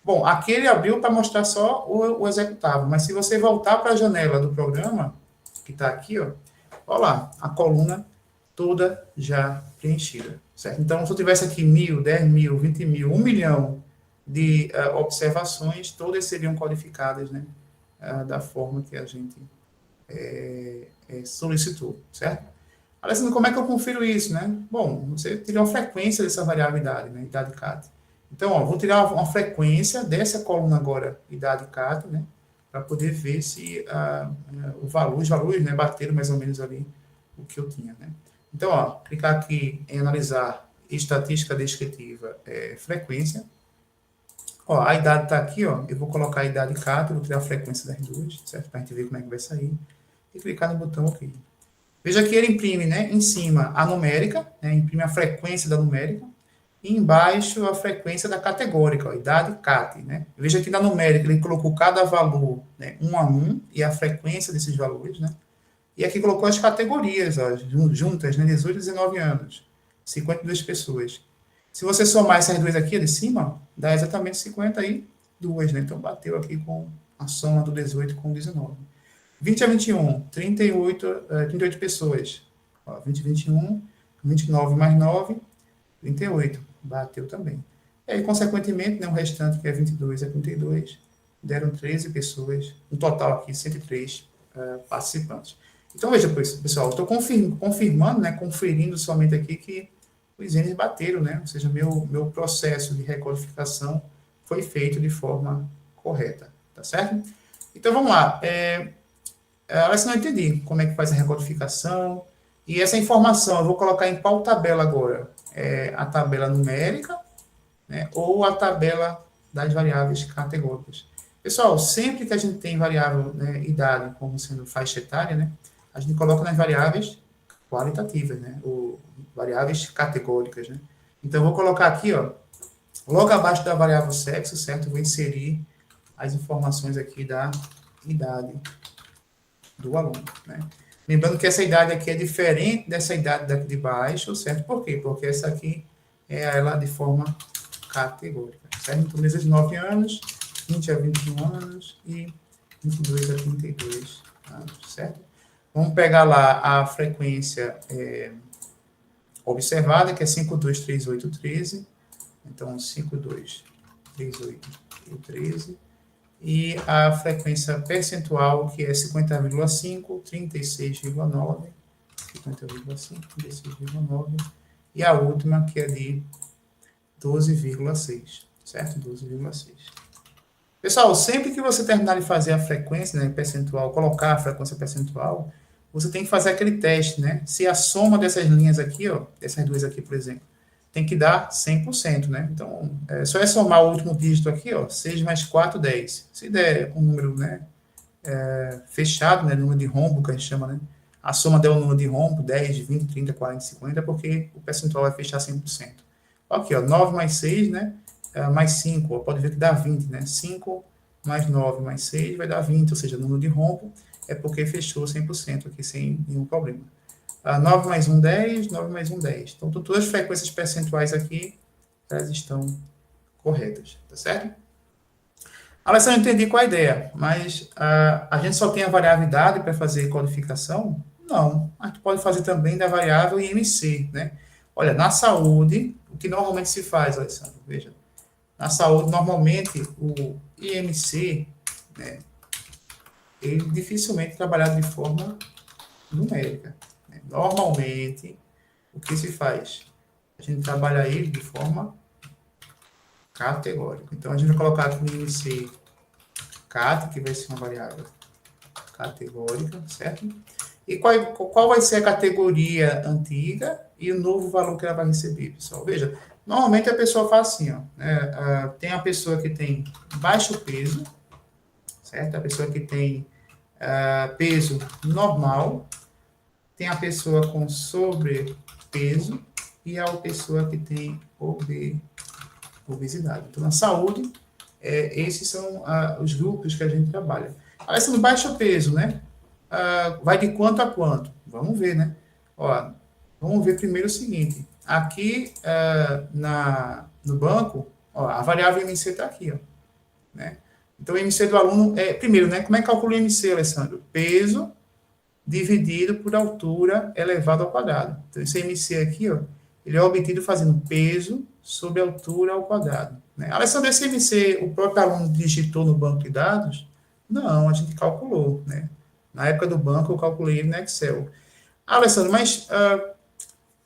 Bom, aqui ele abriu para mostrar só o executável, mas se você voltar para a janela do programa, que está aqui, ó, olha lá, a coluna toda já preenchida, certo? Então, se eu tivesse aqui 1.000, 10.000, 20.000, 1.000.000 de observações, todas seriam codificadas, né, da forma que a gente solicitou, certo? Alessandro, como é que eu confiro isso, né? Bom, você tira uma frequência dessa variável idade, né? Idade CAT. Então, ó, vou tirar uma frequência dessa coluna agora, idade CAT, né? Para poder ver se os valores, né, bateram mais ou menos ali o que eu tinha, né? Então, ó, clicar aqui em analisar estatística descritiva, frequência. Ó, a idade está aqui, ó. Eu vou colocar a idade CAT, vou tirar a frequência das duas, certo? Para a gente ver como é que vai sair. E clicar no botão OK. Veja que ele imprime, né, em cima a numérica, né, imprime a frequência da numérica, e embaixo a frequência da categórica, ó, idade CAT. Né? Veja que na numérica ele colocou cada valor, né, 1 a 1 e a frequência desses valores. Né? E aqui colocou as categorias ó, juntas, né, 18 e 19 anos, 52 pessoas. Se você somar essas duas aqui de cima, dá exatamente 52. Né? Então bateu aqui com a soma do 18 com o 19. 20 a 21, 38 pessoas. Ó, 20 a 21, 29 mais 9, 38. Bateu também. E aí, consequentemente, né, o restante, que é 22 a 32, deram 13 pessoas, no total aqui, 103 participantes. Então, veja, pessoal, estou confirmando, né, conferindo somente aqui que os N's bateram, né? Ou seja, meu processo de recodificação foi feito de forma correta, tá certo? Então, vamos lá. Essa não entendi como é que faz a recodificação. E essa informação eu vou colocar em qual tabela agora? A tabela numérica, né, ou a tabela das variáveis categóricas. Pessoal, sempre que a gente tem variável, né, idade como sendo faixa etária, né, a gente coloca nas variáveis qualitativas, né, ou variáveis categóricas. Né. Então, eu vou colocar aqui, ó, logo abaixo da variável sexo, certo? Eu vou inserir as informações aqui da idade do aluno, né? Lembrando que essa idade aqui é diferente dessa idade daqui de baixo, certo? Por quê? Porque essa aqui é ela de forma categórica, certo? Então, 19 anos, 20 a 21 anos e 22 a 32 anos, certo? Vamos pegar lá a frequência observada, que é 523813. Então, 523813. E a frequência percentual, que é 50,5, 36,9, 50,5, 36,9, e a última, que é de 12,6, certo? 12,6. Pessoal, sempre que você terminar de fazer a frequência, né, percentual, colocar a frequência percentual, você tem que fazer aquele teste, né? Se a soma dessas linhas aqui, ó, dessas duas aqui, por exemplo, tem que dar 100%, né? Então, só é somar o último dígito aqui, ó, 6 mais 4, 10. Se der um número, né, fechado, né, número de rombo, que a gente chama, né? A soma der um número de rombo, 10, 20, 30, 40, 50, porque o percentual vai fechar 100%. Aqui, ó, 9 mais 6, né? Mais 5, ó, pode ver que dá 20, né? 5 mais 9 mais 6 vai dar 20, ou seja, o número de rombo é porque fechou 100% aqui sem nenhum problema. 9 mais 1, 10, 9 mais 1, 10. Então, todas as frequências percentuais aqui, elas estão corretas, tá certo? Alessandro, entendi qual é a ideia, mas a gente só tem a variável idade para fazer codificação? Não, a gente pode fazer também da variável IMC, né? Olha, na saúde, o que normalmente se faz, Alessandro, veja, na saúde, normalmente, o IMC, né, ele dificilmente é trabalhado de forma numérica, né? Normalmente, o que se faz? A gente trabalha ele de forma categórica. Então, a gente vai colocar aqui no IMC cat, que vai ser uma variável categórica, certo? E qual vai ser a categoria antiga e o novo valor que ela vai receber, pessoal? Veja, normalmente a pessoa faz assim, ó, né? Tem a pessoa que tem baixo peso, certo? A pessoa que tem peso normal, tem a pessoa com sobrepeso e a pessoa que tem obesidade. Então, na saúde, esses são os grupos que a gente trabalha. Aí, no baixo peso, né? Vai de quanto a quanto? Vamos ver, né? Ó, vamos ver primeiro o seguinte. Aqui no banco, ó, a variável MC está aqui, ó, né? Então, o MC do aluno primeiro, né? Como é que calcula o MC, Alessandro? Peso dividido por altura elevado ao quadrado. Então, esse MC aqui, ó, ele é obtido fazendo peso sobre altura ao quadrado, né? Alessandro, esse MC, o próprio aluno digitou no banco de dados? Não, a gente calculou, né? Na época do banco, eu calculei no Excel. Alessandro, mas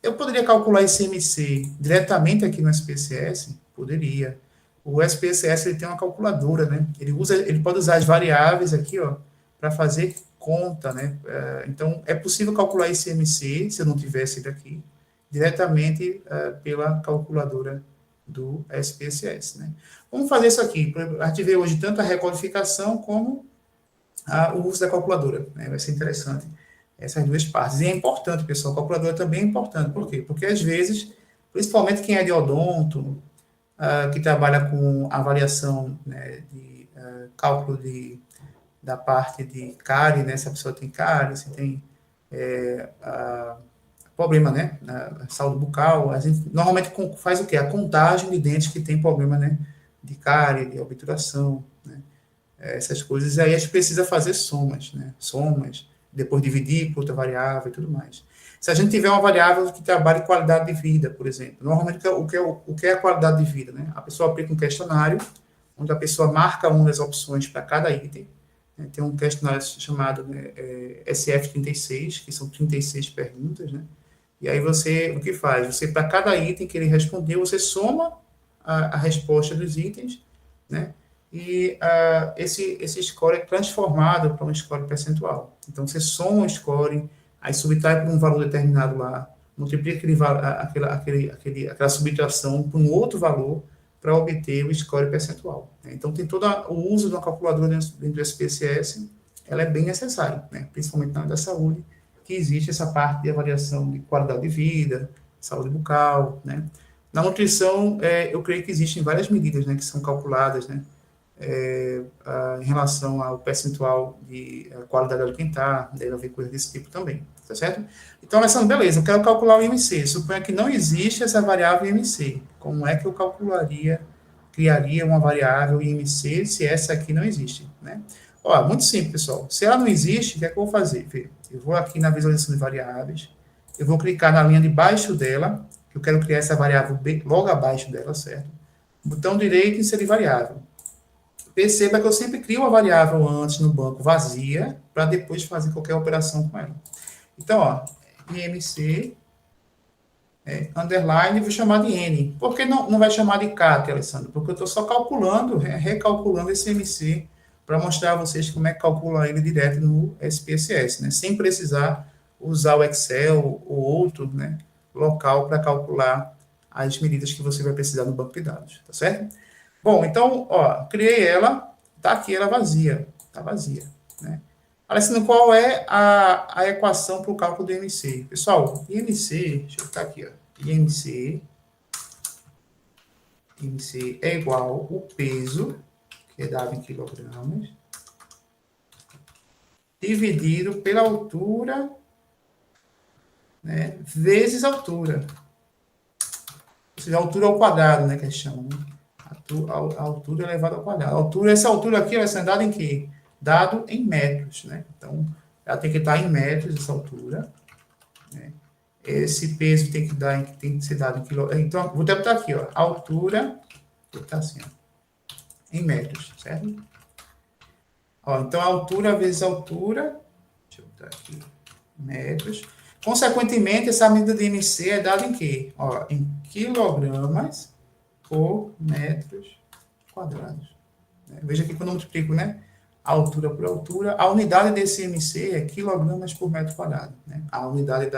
eu poderia calcular esse MC diretamente aqui no SPSS? Poderia. O SPSS ele tem uma calculadora, né? Ele pode usar as variáveis aqui, ó, para fazer conta, né? Então, é possível calcular esse MC, se eu não tivesse ele aqui, diretamente pela calculadora do SPSS, né? Vamos fazer isso aqui. A gente vê hoje tanto a recodificação como o uso da calculadora, né? Vai ser interessante essas duas partes. E é importante, pessoal, a calculadora também é importante. Por quê? Porque, às vezes, principalmente quem é de odonto, que trabalha com avaliação, né, de cálculo da parte de cárie, né, se a pessoa tem cárie, se tem problema, né, na saúde bucal, a gente normalmente faz o quê? A contagem de dentes que tem problema, né, de cárie, de obturação, né, essas coisas. E aí a gente precisa fazer somas, né, depois dividir por outra variável e tudo mais. Se a gente tiver uma variável que trabalhe qualidade de vida, por exemplo, normalmente o que é a qualidade de vida, né? A pessoa aplica um questionário, onde a pessoa marca uma das opções para cada item, né? Tem um questionário chamado, né, SF36, que são 36 perguntas, né? E aí o que faz? Você, para cada item que ele respondeu, você soma a resposta dos itens, né? E esse score é transformado para um score percentual. Então, você soma o score, aí subtrai por um valor determinado lá, multiplica aquela subtração por um outro valor para obter o score percentual, né? Então, tem todo o uso de uma calculadora dentro do SPSS, ela é bem necessária, né? Principalmente na área da saúde, que existe essa parte de avaliação de qualidade de vida, saúde bucal, né? Na nutrição, eu creio que existem várias medidas, né, que são calculadas, né, em relação ao percentual de qualidade alimentar, deve haver coisa desse tipo também, tá certo? Então, Alessandro, beleza, eu quero calcular o IMC, suponha que não existe essa variável IMC, como é que eu criaria uma variável IMC se essa aqui não existe, né? Ó, muito simples, pessoal, se ela não existe, o que é que eu vou fazer? Eu vou aqui na visualização de variáveis, eu vou clicar na linha de baixo dela, que eu quero criar essa variável logo abaixo dela, certo? Botão direito, inserir variável. Perceba que eu sempre crio uma variável antes no banco vazia, para depois fazer qualquer operação com ela. Então, ó, IMC, underline, vou chamar de N. Por que não vai chamar de cat, Alessandro? Porque eu estou só calculando, recalculando esse MC para mostrar a vocês como é que calcula ele direto no SPSS, né? Sem precisar usar o Excel ou outro, né, local para calcular as medidas que você vai precisar no banco de dados, tá certo? Bom, então, ó, criei ela, tá aqui ela vazia, tá vazia, né? Alessandro, qual é a equação para o cálculo do IMC? Pessoal, IMC, deixa eu botar aqui, ó, IMC é igual o peso, que é dado em quilogramas, dividido pela altura, né, vezes a altura. Ou seja, a altura ao quadrado, né, que a gente chama, né? A altura elevada ao quadrado. Essa altura aqui vai ser dada em quê? Dado em metros, né? Então, ela tem que estar em metros, essa altura, né? Esse peso tem que ser dado em quilômetros. Então, vou até botar aqui, ó, a altura, vou botar assim, ó, em metros, certo? Ó, então, a altura vezes a altura, deixa eu botar aqui, metros. Consequentemente, essa medida de IMC é dada em quê? Ó, em quilogramas por metros quadrados. Veja aqui quando eu multiplico, né? A altura por altura, a unidade desse IMC é quilogramas por metro quadrado, né? A unidade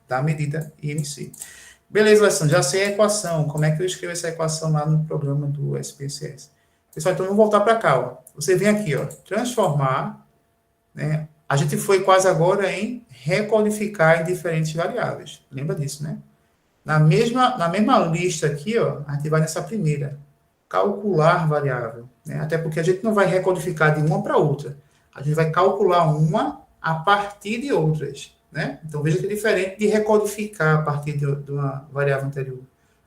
da medida IMC. Beleza, Alessandro, já sei a equação. Como é que eu escrevo essa equação lá no programa do SPSS? Pessoal, então vamos voltar para cá, ó. Você vem aqui, ó, transformar, né? A gente foi quase agora em recodificar em diferentes variáveis. Lembra disso, né? Na mesma lista aqui, ó, a gente vai nessa primeira, calcular variável, né? Até porque a gente não vai recodificar de uma para outra. A gente vai calcular uma a partir de outras, né? Então, veja que é diferente de recodificar a partir de uma variável anterior.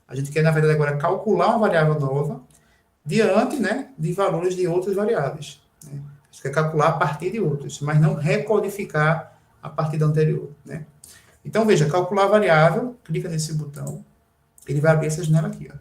A gente quer, na verdade, agora calcular uma variável nova diante, né, de valores de outras variáveis, né? A gente quer calcular a partir de outras, mas não recodificar a partir da anterior, né? Então, veja, calcular variável, clica nesse botão, ele vai abrir essa janela aqui, ó.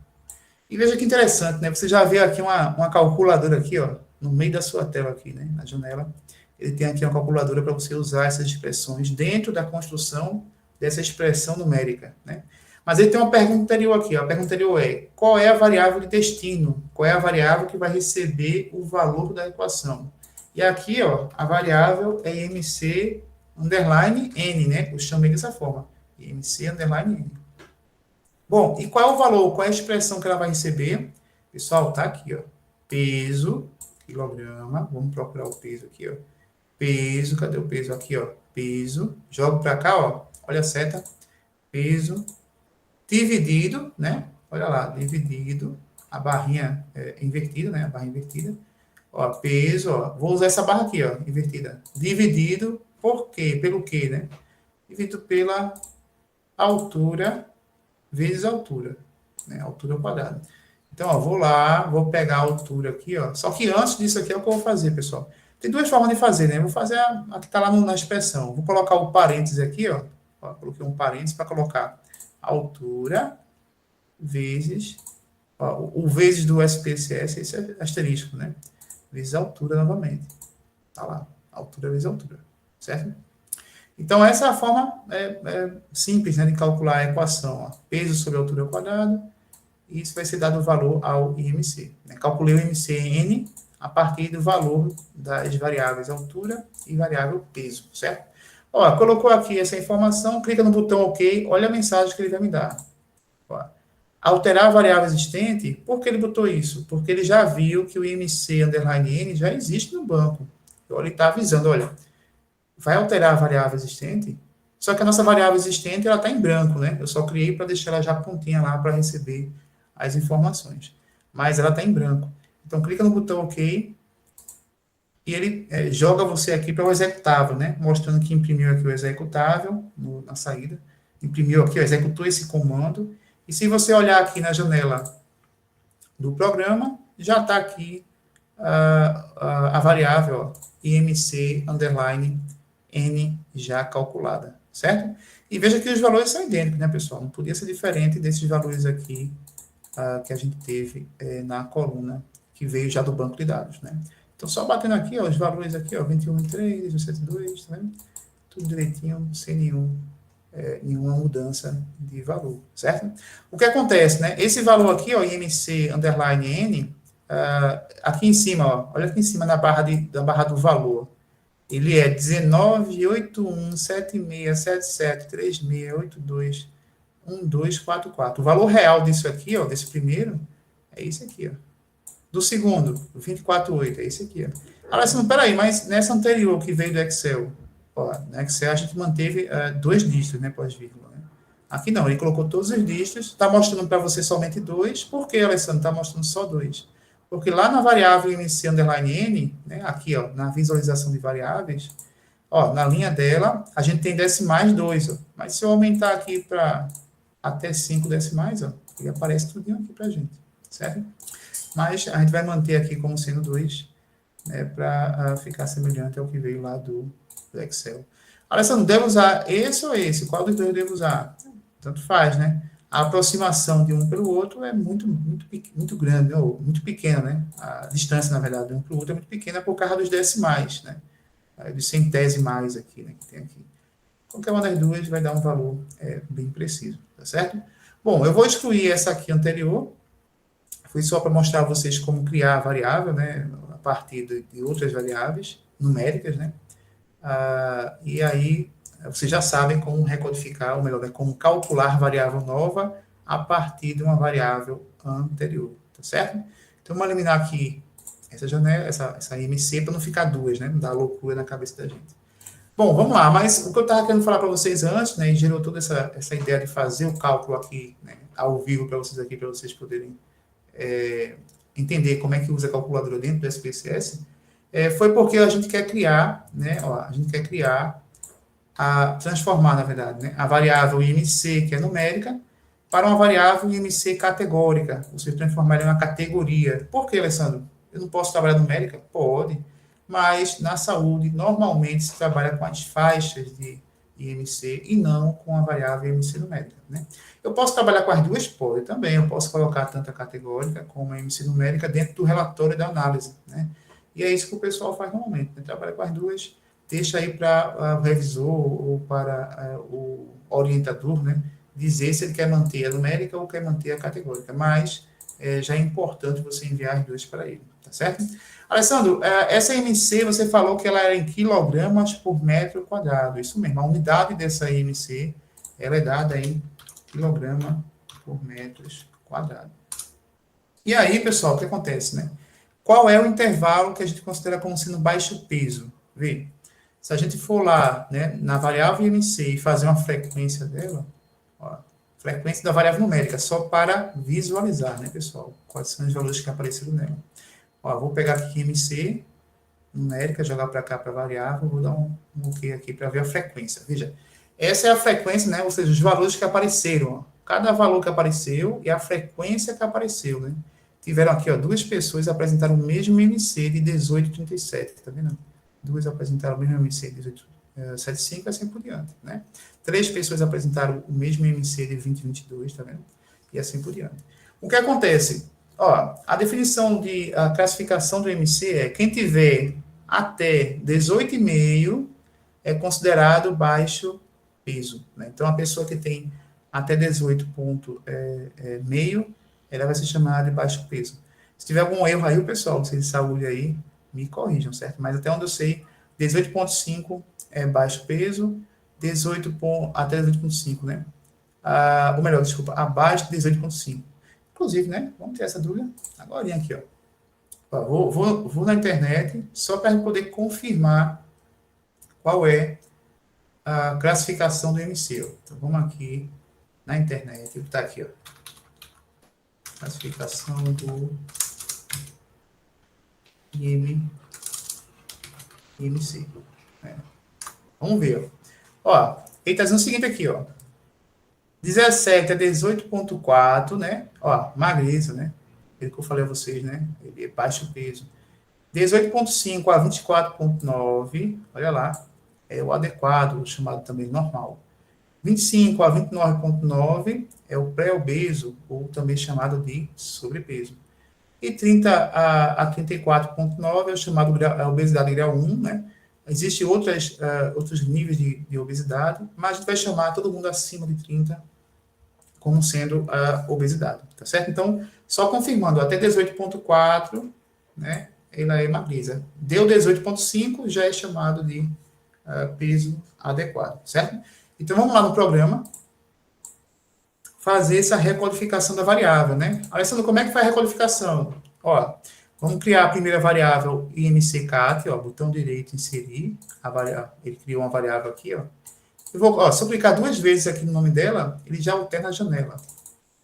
E veja que interessante, né? Você já vê aqui uma calculadora aqui, ó, no meio da sua tela aqui, né? Na janela, ele tem aqui uma calculadora para você usar essas expressões dentro da construção dessa expressão numérica, né? Mas ele tem uma pergunta anterior aqui, ó. A pergunta anterior é: qual é a variável de destino? Qual é a variável que vai receber o valor da equação? E aqui, ó, a variável é IMC underline N, né? Eu chamei dessa forma. IMC underline N. Bom, e qual é o valor? Qual é a expressão que ela vai receber? Pessoal, tá aqui, ó. Peso, quilograma. Vamos procurar o peso aqui, ó. Peso, cadê o peso? Aqui, ó. Peso. Jogo para cá, ó. Olha a seta. Peso dividido, né? Olha lá, dividido. A barrinha invertida, né? A barra invertida. Ó, peso, ó. Vou usar essa barra aqui, ó, invertida. Dividido por quê? Pelo quê, né? Dividido pela altura vezes a altura, né? Altura ao quadrado. Então, ó, vou lá, vou pegar a altura aqui, ó. Só que antes disso aqui é o que eu vou fazer, pessoal. Tem duas formas de fazer, né? Eu vou fazer a que está lá na expressão. Vou colocar o parênteses aqui, ó. Ó, coloquei um parênteses para colocar altura vezes, ó, o vezes do SPSS, esse é asterisco, né? Vezes a altura novamente. Tá lá, altura vezes altura, certo? Então, essa é a forma simples, né, de calcular a equação. Ó. Peso sobre altura ao quadrado, e isso vai ser dado o valor ao IMC. Né? Calculei o IMC em N a partir do valor das variáveis altura e variável peso, certo? Ó, colocou aqui essa informação, clica no botão OK, olha a mensagem que ele vai me dar. Ó, alterar a variável existente, por que ele botou isso? Porque ele já viu que o IMC underline N já existe no banco. Então, ele está avisando, olha, vai alterar a variável existente, só que a nossa variável existente ela está em branco, né? Eu só criei para deixar ela já prontinha lá para receber as informações. Mas ela está em branco. Então, clica no botão OK e ele joga você aqui para o executável, né? Mostrando que imprimiu aqui o executável na saída. Imprimiu aqui, ó, executou esse comando. E se você olhar aqui na janela do programa, já está aqui a variável ó, IMC underline N já calculada, certo? E veja que os valores são idênticos, né, pessoal? Não podia ser diferente desses valores aqui que a gente teve na coluna que veio já do banco de dados, né? Então, só batendo aqui, ó, os valores aqui, ó, 21,3, 27,2, tá vendo? Tudo direitinho, sem nenhum nenhuma mudança de valor, certo? O que acontece, né? Esse valor aqui, ó, IMC underline N, aqui em cima, ó, olha aqui em cima da barra do valor, ele é 1981767736821244. O valor real disso aqui, ó, desse primeiro, é esse aqui, ó. Do segundo, 248, é esse aqui, ó. Alessandro, peraí, mas nessa anterior que veio do Excel, ó, no Excel a gente manteve 2 dígitos, né, pós-vírgula, né? Aqui não, ele colocou todos os dígitos, está mostrando para você somente 2. Por que, Alessandro, está mostrando só 2? Porque lá na variável MC underline N, né, aqui, ó, na visualização de variáveis, ó, na linha dela, a gente tem decimais 2, ó. Mas se eu aumentar aqui para até 5 decimais, ó, ele aparece tudinho aqui para a gente, certo? Mas a gente vai manter aqui como sendo 2, né, para ficar semelhante ao que veio lá do Excel. Alessandro, devo usar esse ou esse? Qual dos dois eu devo usar? Tanto faz, né? A aproximação de um pelo outro é muito grande, ou muito pequena, né? A distância, na verdade, de um para o outro é muito pequena por causa dos decimais, né? Dos centésimais aqui, né? Que tem aqui. Qualquer uma das duas vai dar um valor bem preciso, tá certo? Bom, eu vou excluir essa aqui anterior. Foi só para mostrar a vocês como criar a variável, né? A partir de outras variáveis numéricas, né? E aí, vocês já sabem como recodificar, ou melhor, né, como calcular variável nova a partir de uma variável anterior, tá certo? Então, vamos eliminar aqui essa janela, essa IMC, para não ficar duas, né? Não dar loucura na cabeça da gente. Bom, vamos lá, mas o que eu estava querendo falar para vocês antes, né, e gerou toda essa ideia de fazer o cálculo aqui, né, ao vivo para vocês aqui, para vocês poderem entender como é que usa a calculadora dentro do SPSS, foi porque a gente quer criar, né, ó, a gente quer criar, transformar, na verdade, né, a variável IMC, que é numérica, para uma variável IMC categórica, ou seja, transformar ela em uma categoria. Por que, Alessandro? Eu não posso trabalhar numérica? Pode, mas na saúde, normalmente, se trabalha com as faixas de IMC e não com a variável IMC numérica, né? Eu posso trabalhar com as duas? Pode também. Eu posso colocar tanto a categórica como a IMC numérica dentro do relatório da análise, né? E é isso que o pessoal faz normalmente, né? Trabalha com as duas, deixa aí para o revisor ou para o orientador, né, dizer se ele quer manter a numérica ou quer manter a categórica, mas já é importante você enviar as duas para ele, tá certo? Alessandro, essa IMC, você falou que ela era em quilogramas por metro quadrado, isso mesmo, a unidade dessa IMC, ela é dada em quilograma por metros quadrados. E aí, pessoal, o que acontece, né? Qual é o intervalo que a gente considera como sendo baixo peso? Vê, se a gente for lá, né, na variável IMC e fazer uma frequência dela, ó, frequência da variável numérica, só para visualizar, né, pessoal? Quais são os valores que apareceram nela. Ó, vou pegar aqui IMC, numérica, jogar para cá para variável, vou dar um OK aqui para ver a frequência. Veja, essa é a frequência, né, ou seja, os valores que apareceram. Ó. Cada valor que apareceu e a frequência que apareceu, né? Tiveram aqui, ó, duas pessoas apresentaram o mesmo IMC de 18,37, tá vendo? Duas apresentaram o mesmo IMC de 18,75 e assim por diante, né? 3 pessoas apresentaram o mesmo IMC de 20,22, tá vendo? E assim por diante. O que acontece? Ó, a definição de a classificação do IMC é quem tiver até 18,5 é considerado baixo peso, né? Então, a pessoa que tem até 18,5 ela vai ser chamada de baixo peso. Se tiver algum erro aí, o pessoal, vocês de saúde aí, me corrijam, certo? Mas até onde eu sei, 18,5 é baixo peso, até 18,5, né? Ou melhor, desculpa, abaixo de 18,5. Inclusive, né? Vamos ter essa dúvida agora aqui, ó. Vou na internet só para poder confirmar qual é a classificação do IMC. Ó. Então, vamos aqui na internet, está aqui, ó. Classificação do IMC. Vamos ver. Ó, ele está dizendo o seguinte aqui, ó. 17 a 18,4, né? Ó, magreza, né? Ele que eu falei a vocês, né? Ele é baixo peso. 18,5 a 24,9, olha lá. É o adequado, chamado também normal. 25 a 29,9 é o pré-obeso, ou também chamado de sobrepeso. E 30 a 34,9 é o chamado obesidade grau 1, né? Existem outros níveis de obesidade, mas a gente vai chamar todo mundo acima de 30 como sendo a obesidade, tá certo? Então, só confirmando, até 18,4, né, ela é magreza. Deu 18,5, já é chamado de peso adequado, certo? Então, vamos lá no programa, fazer essa recodificação da variável, né? Alessandro, como é que faz a recodificação? Ó, vamos criar a primeira variável IMCCAT, ó, botão direito, inserir, ele criou uma variável aqui, ó. Se eu clicar 2 vezes aqui no nome dela, ele já alterna a janela.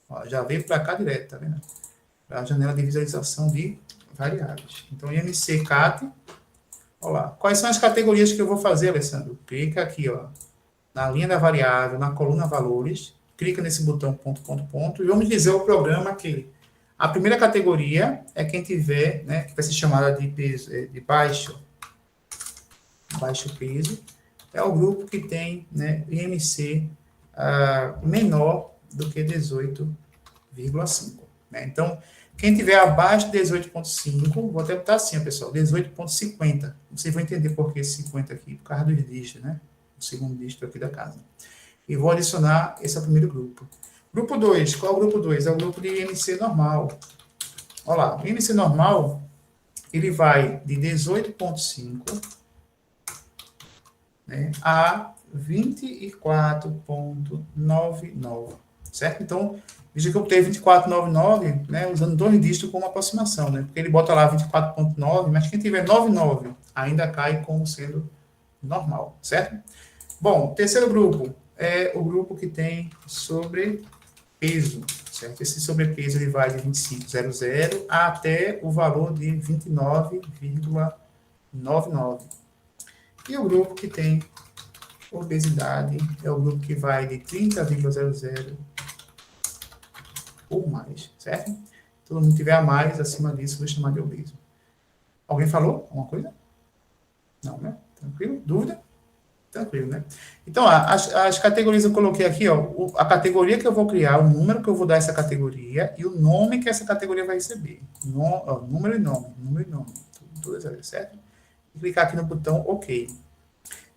Ó, já veio para cá direto, tá vendo? Para a janela de visualização de variáveis. Então, IMCCAT, ó lá. Quais são as categorias que eu vou fazer, Alessandro? Clica aqui, ó, na linha da variável, na coluna valores, clica nesse botão ponto, ponto, ponto, e vamos dizer ao programa que a primeira categoria é quem tiver, né, que vai ser chamada de peso, de baixo peso, é o grupo que tem, né, IMC menor do que 18,5. Né? Então, quem tiver abaixo de 18,5, vou até botar assim, pessoal, 18,50. Vocês vão entender por que 50 aqui, por causa dos dígitos, né? O segundo dígito aqui da casa. E vou adicionar esse primeiro grupo. Grupo 2, qual é o grupo 2? É o grupo de IMC normal. Olha lá, o IMC normal, ele vai de 18,5, né, a 24,99, certo? Então, veja que eu obtei 24,99, né, usando 2 dígitos como aproximação, né? Porque ele bota lá 24,9, mas quem tiver 99 ainda cai como sendo normal, certo? Bom, terceiro grupo é o grupo que tem sobrepeso, certo? Esse sobrepeso ele vai de 25,00 até o valor de 29,99. E o grupo que tem obesidade é o grupo que vai de 30,00 ou mais, certo? Todo mundo tiver a mais, acima disso, vou chamar de obeso. Alguém falou alguma coisa? Não, né? Tranquilo? Dúvida? Tranquilo, né? Então, as categorias eu coloquei aqui, ó, a categoria que eu vou criar, o número que eu vou dar a essa categoria e o nome que essa categoria vai receber. Número e nome, tudo certo? Vou clicar aqui no botão OK.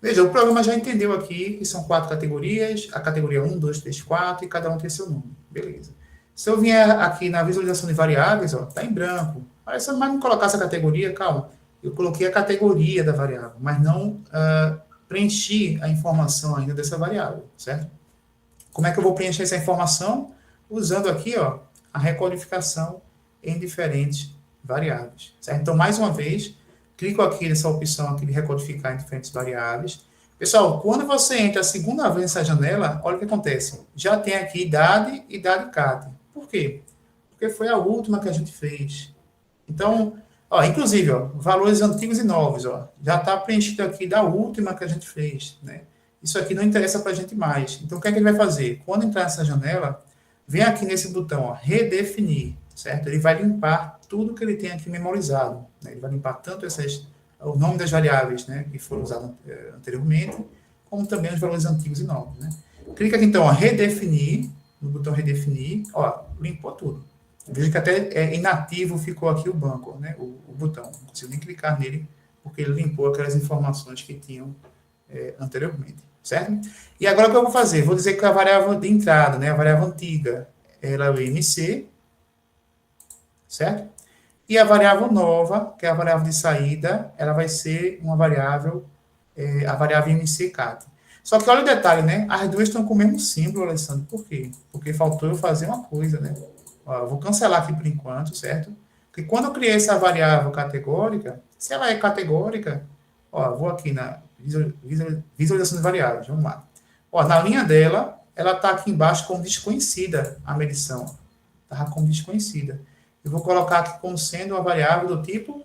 Veja, o programa já entendeu aqui que são 4 categorias, a categoria 1, 2, 3, 4, e cada um tem seu nome. Beleza. Se eu vier aqui na visualização de variáveis, ó, tá em branco. Aí você não vai me colocar essa categoria, calma. Eu coloquei a categoria da variável, mas não preenchi a informação ainda dessa variável, certo? Como é que eu vou preencher essa informação? Usando aqui, ó, a recodificação em diferentes variáveis, certo? Então, mais uma vez, clico aqui nessa opção aqui de recodificar em diferentes variáveis. Pessoal, quando você entra a segunda vez nessa janela, olha o que acontece. Já tem aqui idade e idade CAT. Por quê? Porque foi a última que a gente fez. Então, ó, inclusive, ó, valores antigos e novos, ó, já está preenchido aqui da última que a gente fez, né? Isso aqui não interessa para a gente mais. Então, o que é que ele vai fazer? Quando entrar nessa janela, vem aqui nesse botão, ó, redefinir, certo? Ele vai limpar tudo que ele tem aqui memorizado, né? Ele vai limpar tanto o nome das variáveis, né, que foram usadas anteriormente, como também os valores antigos e novos, né? Clica aqui, então, ó, redefinir, no botão redefinir, ó, limpou tudo. Veja que até inativo ficou aqui o banco, né, o botão. Não consigo nem clicar nele, porque ele limpou aquelas informações que tinham anteriormente, certo? E agora o que eu vou fazer? Vou dizer que a variável de entrada, né, a variável antiga, ela é o IMC, certo? E a variável nova, que é a variável de saída, ela vai ser uma variável, a variável IMCCAT. Só que olha o detalhe, né? As duas estão com o mesmo símbolo, Alessandro. Por quê? Porque faltou eu fazer uma coisa, né? Ó, eu vou cancelar aqui por enquanto, certo? Porque quando eu criei essa variável categórica, se ela é categórica, ó, vou aqui na visualização de variáveis, vamos lá. Ó, na linha dela, ela está aqui embaixo como desconhecida a medição. Está como desconhecida. Eu vou colocar aqui como sendo uma variável do tipo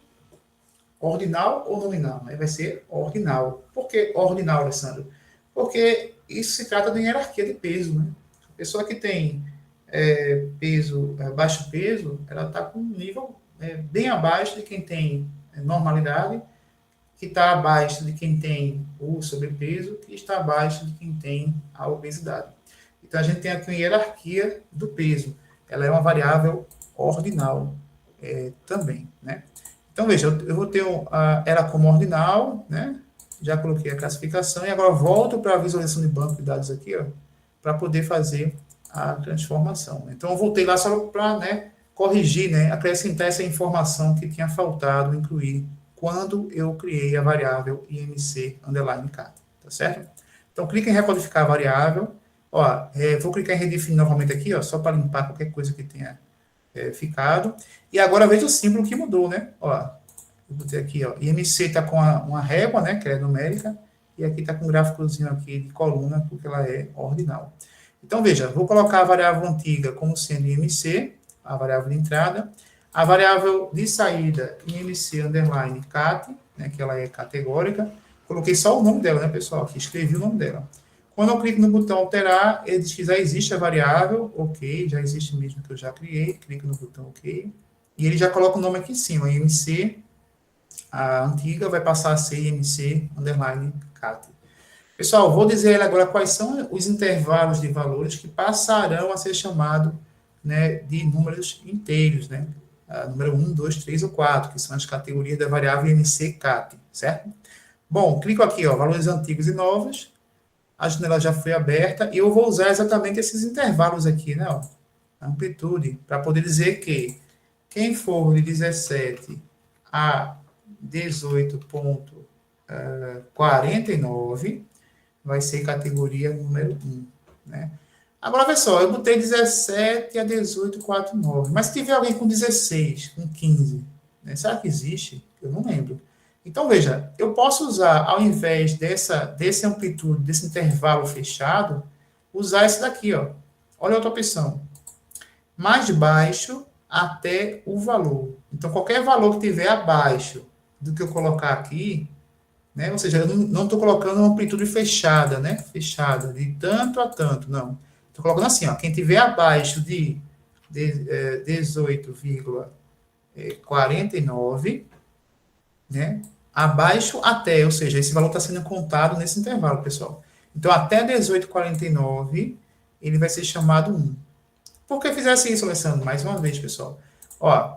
ordinal ou nominal. Aí vai ser ordinal. Por que ordinal, Alessandro? Porque isso se trata de hierarquia de peso, né? A pessoa que tem baixo peso, ela está com um nível bem abaixo de quem tem normalidade, que está abaixo de quem tem o sobrepeso, que está abaixo de quem tem a obesidade. Então, a gente tem aqui uma hierarquia do peso. Ela é uma variável ordinal também, né? Então, veja, eu vou ter ela como ordinal, né? já coloquei a classificação, e agora volto para a visualização de banco de dados aqui, ó, para poder fazer a transformação. Então, eu voltei lá só para, né, corrigir, né, acrescentar essa informação que tinha faltado incluir quando eu criei a variável IMC underline cat, tá certo? Então, clica em recodificar a variável, ó, vou clicar em redefinir novamente aqui, ó, só para limpar qualquer coisa que tenha ficado, e agora veja o símbolo que mudou, né, ó, eu botei aqui, ó, IMC está com uma régua, né, que é numérica, e aqui está com um gráficozinho aqui de coluna, porque ela é ordinal. Então, veja, vou colocar a variável antiga como sendo IMC, a variável de entrada, a variável de saída, IMC underline cat, né, que ela é categórica, coloquei só o nome dela, né, pessoal, aqui, escrevi o nome dela. Quando eu clico no botão alterar, ele diz que já existe a variável, ok, já existe mesmo que eu já criei, clico no botão ok, e ele já coloca o nome aqui em cima, IMC, a antiga vai passar a ser IMC underline cat. Pessoal, vou dizer agora quais são os intervalos de valores que passarão a ser chamados, né, de números inteiros, né? Número 1, 2, 3 ou 4, que são as categorias da variável IMC-CAT, certo? Bom, clico aqui, ó, valores antigos e novos, a janela já foi aberta, e eu vou usar exatamente esses intervalos aqui, né, ó, amplitude, para poder dizer que quem for de 17 a 18,49 vai ser categoria número 1, né? Agora, pessoal, eu botei 17 a 18,49, mas se tiver alguém com 16, com 15, né? Será que existe? Eu não lembro. Então, veja, eu posso usar, ao invés desse amplitude, desse intervalo fechado, usar esse daqui, ó. Olha a outra opção. Mais baixo até o valor. Então, qualquer valor que tiver abaixo do que eu colocar aqui, né? Ou seja, eu não estou colocando uma amplitude fechada, né? Fechada, de tanto a tanto, não. Estou colocando assim, ó, quem tiver abaixo de 18,49, né? Abaixo até, ou seja, esse valor está sendo contado nesse intervalo, pessoal. Então, até 18,49, ele vai ser chamado 1. Por que fizesse isso, Alessandro? Mais uma vez, pessoal. Ó,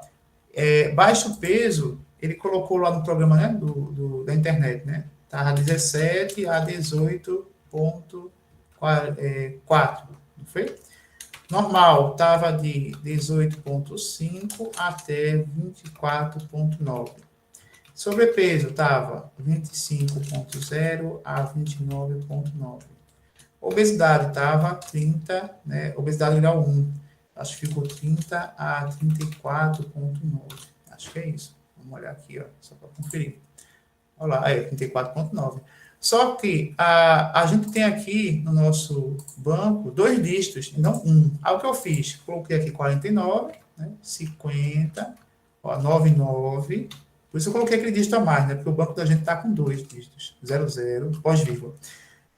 baixo peso, ele colocou lá no programa, né, da internet, né? Estava 17 a 18,4, não foi? Normal, estava de 18,5 até 24,9. Sobrepeso, estava 25,0 a 29,9. Obesidade, estava 30, né? Obesidade grau 1. Acho que ficou 30 a 34,9. Acho que é isso. Vamos olhar aqui, ó, só para conferir. Olha lá, 34,9. Só que a gente tem aqui no nosso banco 2 dígitos, e não 1. Aí o que eu fiz? Coloquei aqui 49, né, 50, ó, 99. Por isso eu coloquei aquele dígito a mais, né? Porque o banco da gente está com 2 dígitos. 00, pós-vírgula.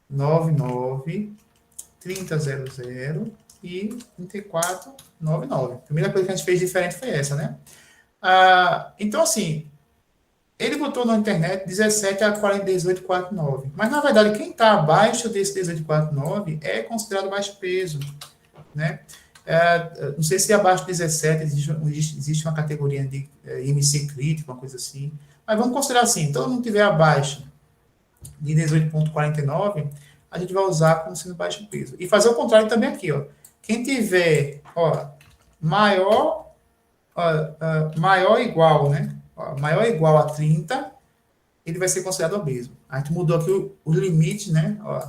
99, 3000 e 3499. A primeira coisa que a gente fez diferente foi essa, né? Então, assim, ele botou na internet 17 a 18,49. Mas, na verdade, quem está abaixo desse 18,49 é considerado baixo peso, né? Não sei se abaixo de 17 existe uma categoria de IMC crítico, uma coisa assim. Mas vamos considerar assim, todo mundo tiver abaixo de 18,49, a gente vai usar como sendo baixo peso. E fazer o contrário também aqui, ó. Quem tiver, ó, maior ou igual, né? Ó, maior ou igual a 30, ele vai ser considerado obeso. A gente mudou aqui os limites, né? Ó,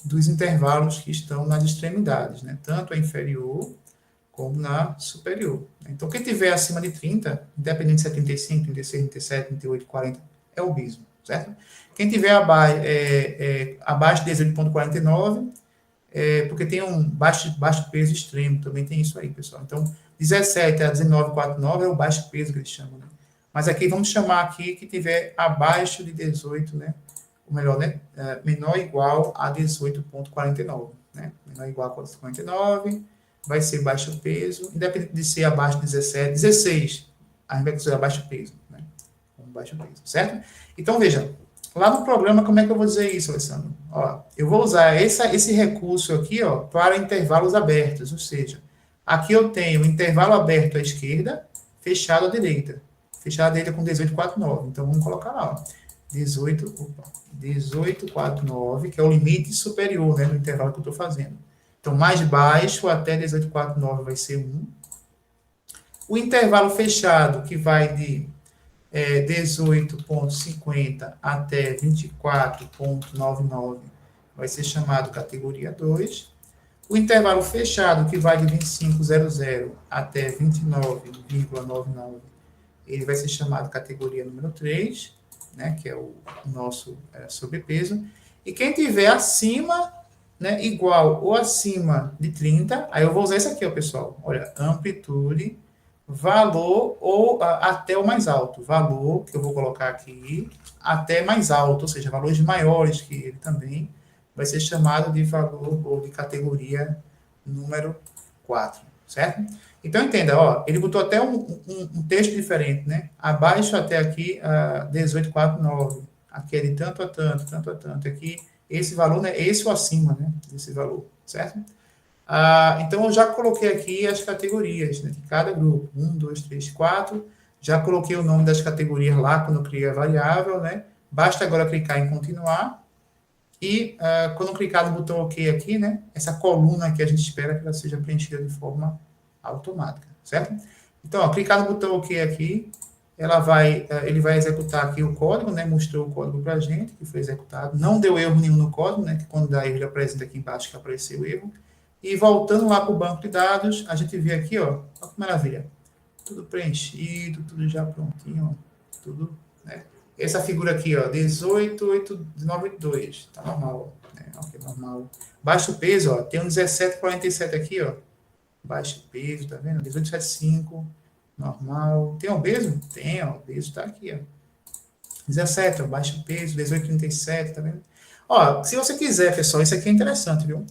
dos intervalos que estão nas extremidades, né? Tanto a inferior como na superior. Então, quem tiver acima de 30, independente se é 35, 36, 37, 38, 40, é obeso, certo? Quem tiver abaixo de 18,49, porque tem um baixo peso extremo, também tem isso aí, pessoal. Então, 17 a 19,49 é o baixo peso que eles chamam, né? Mas aqui, vamos chamar aqui que tiver abaixo de 18, né? Ou melhor, né? Menor ou igual a 18,49, né? Menor ou igual a 49, vai ser baixo peso, independente de ser abaixo de 17, 16, a gente vai considerar baixo peso, né? Como baixo peso, certo? Então, veja, lá no programa, como é que eu vou dizer isso, Alessandro? Ó, eu vou usar esse recurso aqui, ó, para intervalos abertos, ou seja, aqui eu tenho intervalo aberto à esquerda, fechado à direita. Fechado à direita com 18,49. Então, vamos colocar lá, ó. 18,49, que é o limite superior, né, no intervalo que eu estou fazendo. Então, mais baixo até 18,49 vai ser 1. O intervalo fechado, que vai de 18,50 até 24,99, vai ser chamado categoria 2. O intervalo fechado, que vai de 25,00 até 29,99, ele vai ser chamado categoria número 3, né, que é o nosso sobrepeso. E quem tiver acima, né, igual ou acima de 30, aí eu vou usar isso aqui, ó, pessoal. Olha, amplitude, valor ou até o mais alto. Valor, que eu vou colocar aqui, até mais alto, ou seja, valores maiores que ele também, vai ser chamado de valor ou de categoria número 4, certo? Então, entenda, ó, ele botou até um texto diferente, né? Abaixo até aqui, 18,49. Aqui é de tanto a tanto, tanto a tanto. Aqui, esse valor, né? Esse ou acima, né? Desse valor, certo? Então, eu já coloquei aqui as categorias, né, de cada grupo. 1, 2, 3, 4. Já coloquei o nome das categorias lá quando eu criei a variável, né? Basta agora clicar em continuar. E quando clicar no botão OK aqui, né? Essa coluna que a gente espera que ela seja preenchida de forma automática, certo? Então, ó, clicar no botão OK aqui, ele vai executar aqui o código, né? Mostrou o código para a gente, que foi executado. Não deu erro nenhum no código, né? Que quando dá erro, ele apresenta aqui embaixo que apareceu o erro. E voltando lá para o banco de dados, a gente vê aqui, ó, olha que maravilha. Tudo preenchido, tudo já prontinho, ó, tudo, né? Essa figura aqui, ó, 18,892, tá normal, né? Ok, normal. Baixo peso, ó, tem um 17,47 aqui, ó. Baixo peso, tá vendo? 18,75, normal. Tem obeso? Tem, ó, obeso tá aqui, ó. 17, ó, baixo peso, 18,37, tá vendo? Ó, se você quiser, pessoal, isso aqui é interessante, viu?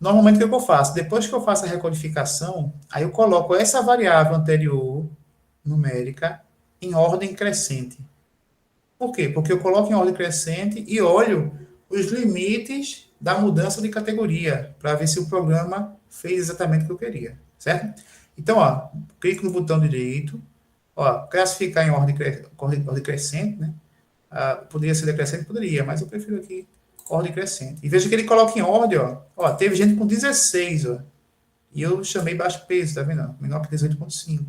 Normalmente, o que eu faço? Depois que eu faço a recodificação, aí eu coloco essa variável anterior, numérica, em ordem crescente. Por quê? Porque eu coloco em ordem crescente e olho os limites da mudança de categoria, para ver se o programa fez exatamente o que eu queria, certo? Então, ó, clico no botão direito, ó, classificar em ordem crescente, né? Poderia ser decrescente? Poderia, mas eu prefiro aqui ordem crescente. E veja que ele coloca em ordem, ó, teve gente com 16, ó, e eu chamei baixo peso, tá vendo? Menor que 18,5.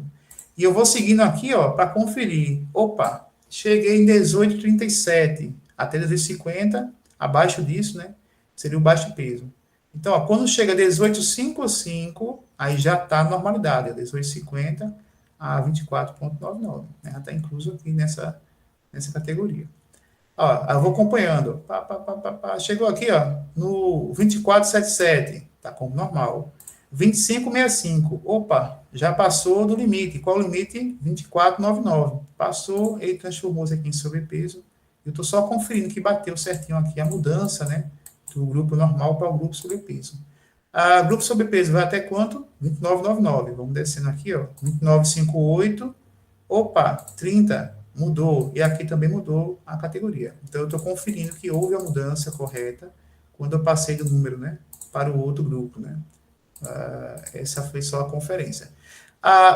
E eu vou seguindo aqui, ó, para conferir. Opa, cheguei em 18,37, até 18,50, abaixo disso, né? Seria o baixo peso. Então, ó, quando chega a 18,55, aí já está a normalidade, 18,50 a 24,99, né? Já está incluso aqui nessa categoria. Ó, eu vou acompanhando. Chegou aqui, ó, no 24,77, tá como normal. 25,65, opa, já passou do limite. Qual o limite? 24,99. Passou, ele transformou-se aqui em sobrepeso. Eu estou só conferindo que bateu certinho aqui a mudança, né, do grupo normal para o grupo sobrepeso. Grupo sobrepeso vai até quanto? 29,99. Vamos descendo aqui, ó, 29,58. Opa, 30. Mudou, e aqui também mudou a categoria. Então, eu estou conferindo que houve a mudança correta quando eu passei do número, né, para o outro grupo, né. Essa foi só a conferência.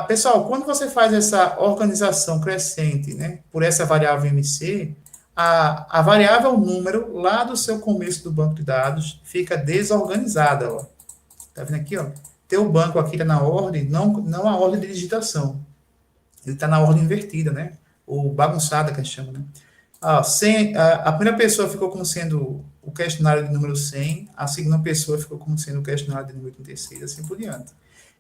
Pessoal, quando você faz essa organização crescente, né, por essa variável MC, a variável número lá do seu começo do banco de dados fica desorganizada, ó. Tá vendo aqui, ó? Teu banco aqui está na ordem, não a ordem de digitação. Ele está na ordem invertida, né? Ou bagunçada, que a gente chama, né? A primeira pessoa ficou como sendo o questionário de número 100, a segunda pessoa ficou como sendo o questionário de número 36, assim por diante.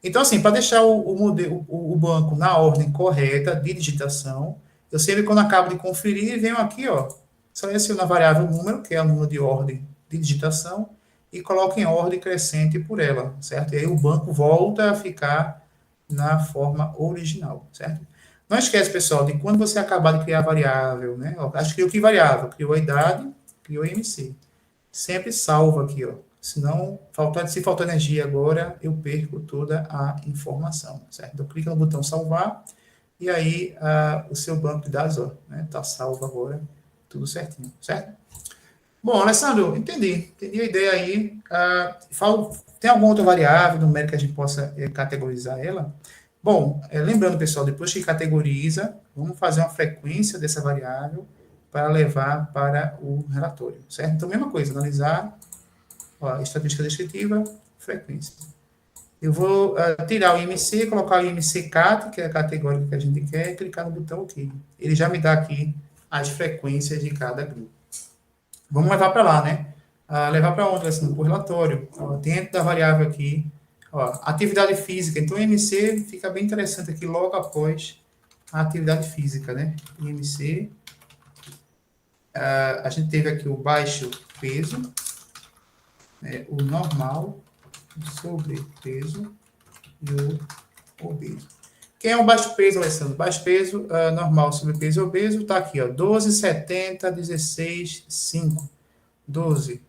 Então, assim, para deixar o banco na ordem correta de digitação, eu sempre, quando acabo de conferir, venho aqui, ó, seleciono a variável número, que é o número de ordem de digitação, e coloco em ordem crescente por ela, certo? E aí o banco volta a ficar na forma original, certo? Não esquece, pessoal, de quando você acabar de criar a variável, né? Ó, acho que criou que variável? Criou a idade, criou a MC. Sempre salva aqui, ó. Senão, se faltar energia agora, eu perco toda a informação, certo? Então, clica no botão salvar e aí o seu banco de dados, ó, né? Tá salvo agora, tudo certinho, certo? Bom, Alessandro, entendi a ideia aí. Tem alguma outra variável numérica que a gente possa categorizar ela? Bom, lembrando, pessoal, depois que categoriza, vamos fazer uma frequência dessa variável para levar para o relatório, certo? Então, mesma coisa, analisar, ó, estatística descritiva, frequência. Eu vou tirar o IMC, colocar o IMC CAT, que é a categoria que a gente quer, e clicar no botão OK. Ele já me dá aqui as frequências de cada grupo. Vamos levar para lá, né? Levar para onde? Assim, para o relatório. Ó, dentro da variável aqui, ó, atividade física. Então, o IMC fica bem interessante aqui logo após a atividade física, né? IMC. A gente teve aqui o baixo peso, né? O normal, o sobrepeso e o obeso. Quem é o baixo peso, Alessandro? Baixo peso, normal, sobrepeso e obeso, tá aqui, ó, 12, 70, 16, 5. 12,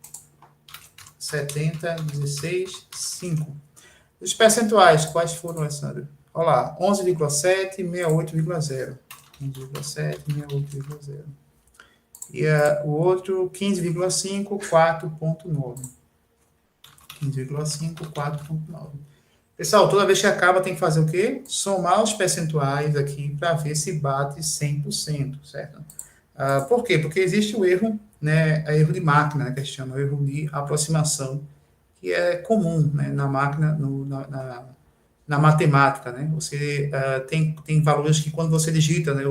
70, 16, 5. Os percentuais, quais foram, Alessandro? Olha lá, 11,7, 68,0. 11,7, 68,0. E o outro, 15,5, 4,9. 15,5, 4,9. Pessoal, toda vez que acaba, tem que fazer o quê? Somar os percentuais aqui para ver se bate 100%, certo? Por quê? Porque existe o erro, né, erro de máquina, né, que a gente chama, o erro de aproximação, que é comum, né, na máquina, na matemática, né? Você tem valores que quando você digita, né,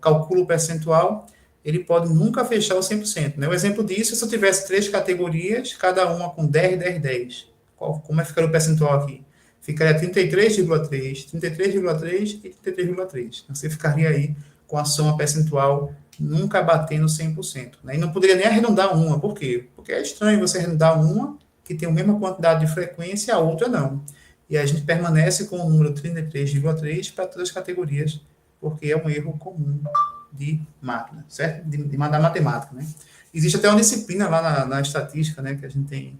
calcula o percentual, ele pode nunca fechar o 100%, né? O exemplo disso é se eu tivesse 3 categorias, cada uma com 10, 10, 10. Como é que ficaria o percentual aqui? Ficaria 33,3, 33,3 e 33,3. Então, você ficaria aí com a soma percentual nunca batendo 100%. Né? E não poderia nem arredondar uma. Por quê? Porque é estranho você arredondar uma que tem a mesma quantidade de frequência e a outra não. E a gente permanece com o número 33,3 para todas as categorias, porque é um erro comum de máquina, certo? De mandar matemática, né? Existe até uma disciplina lá na estatística, né, que a gente tem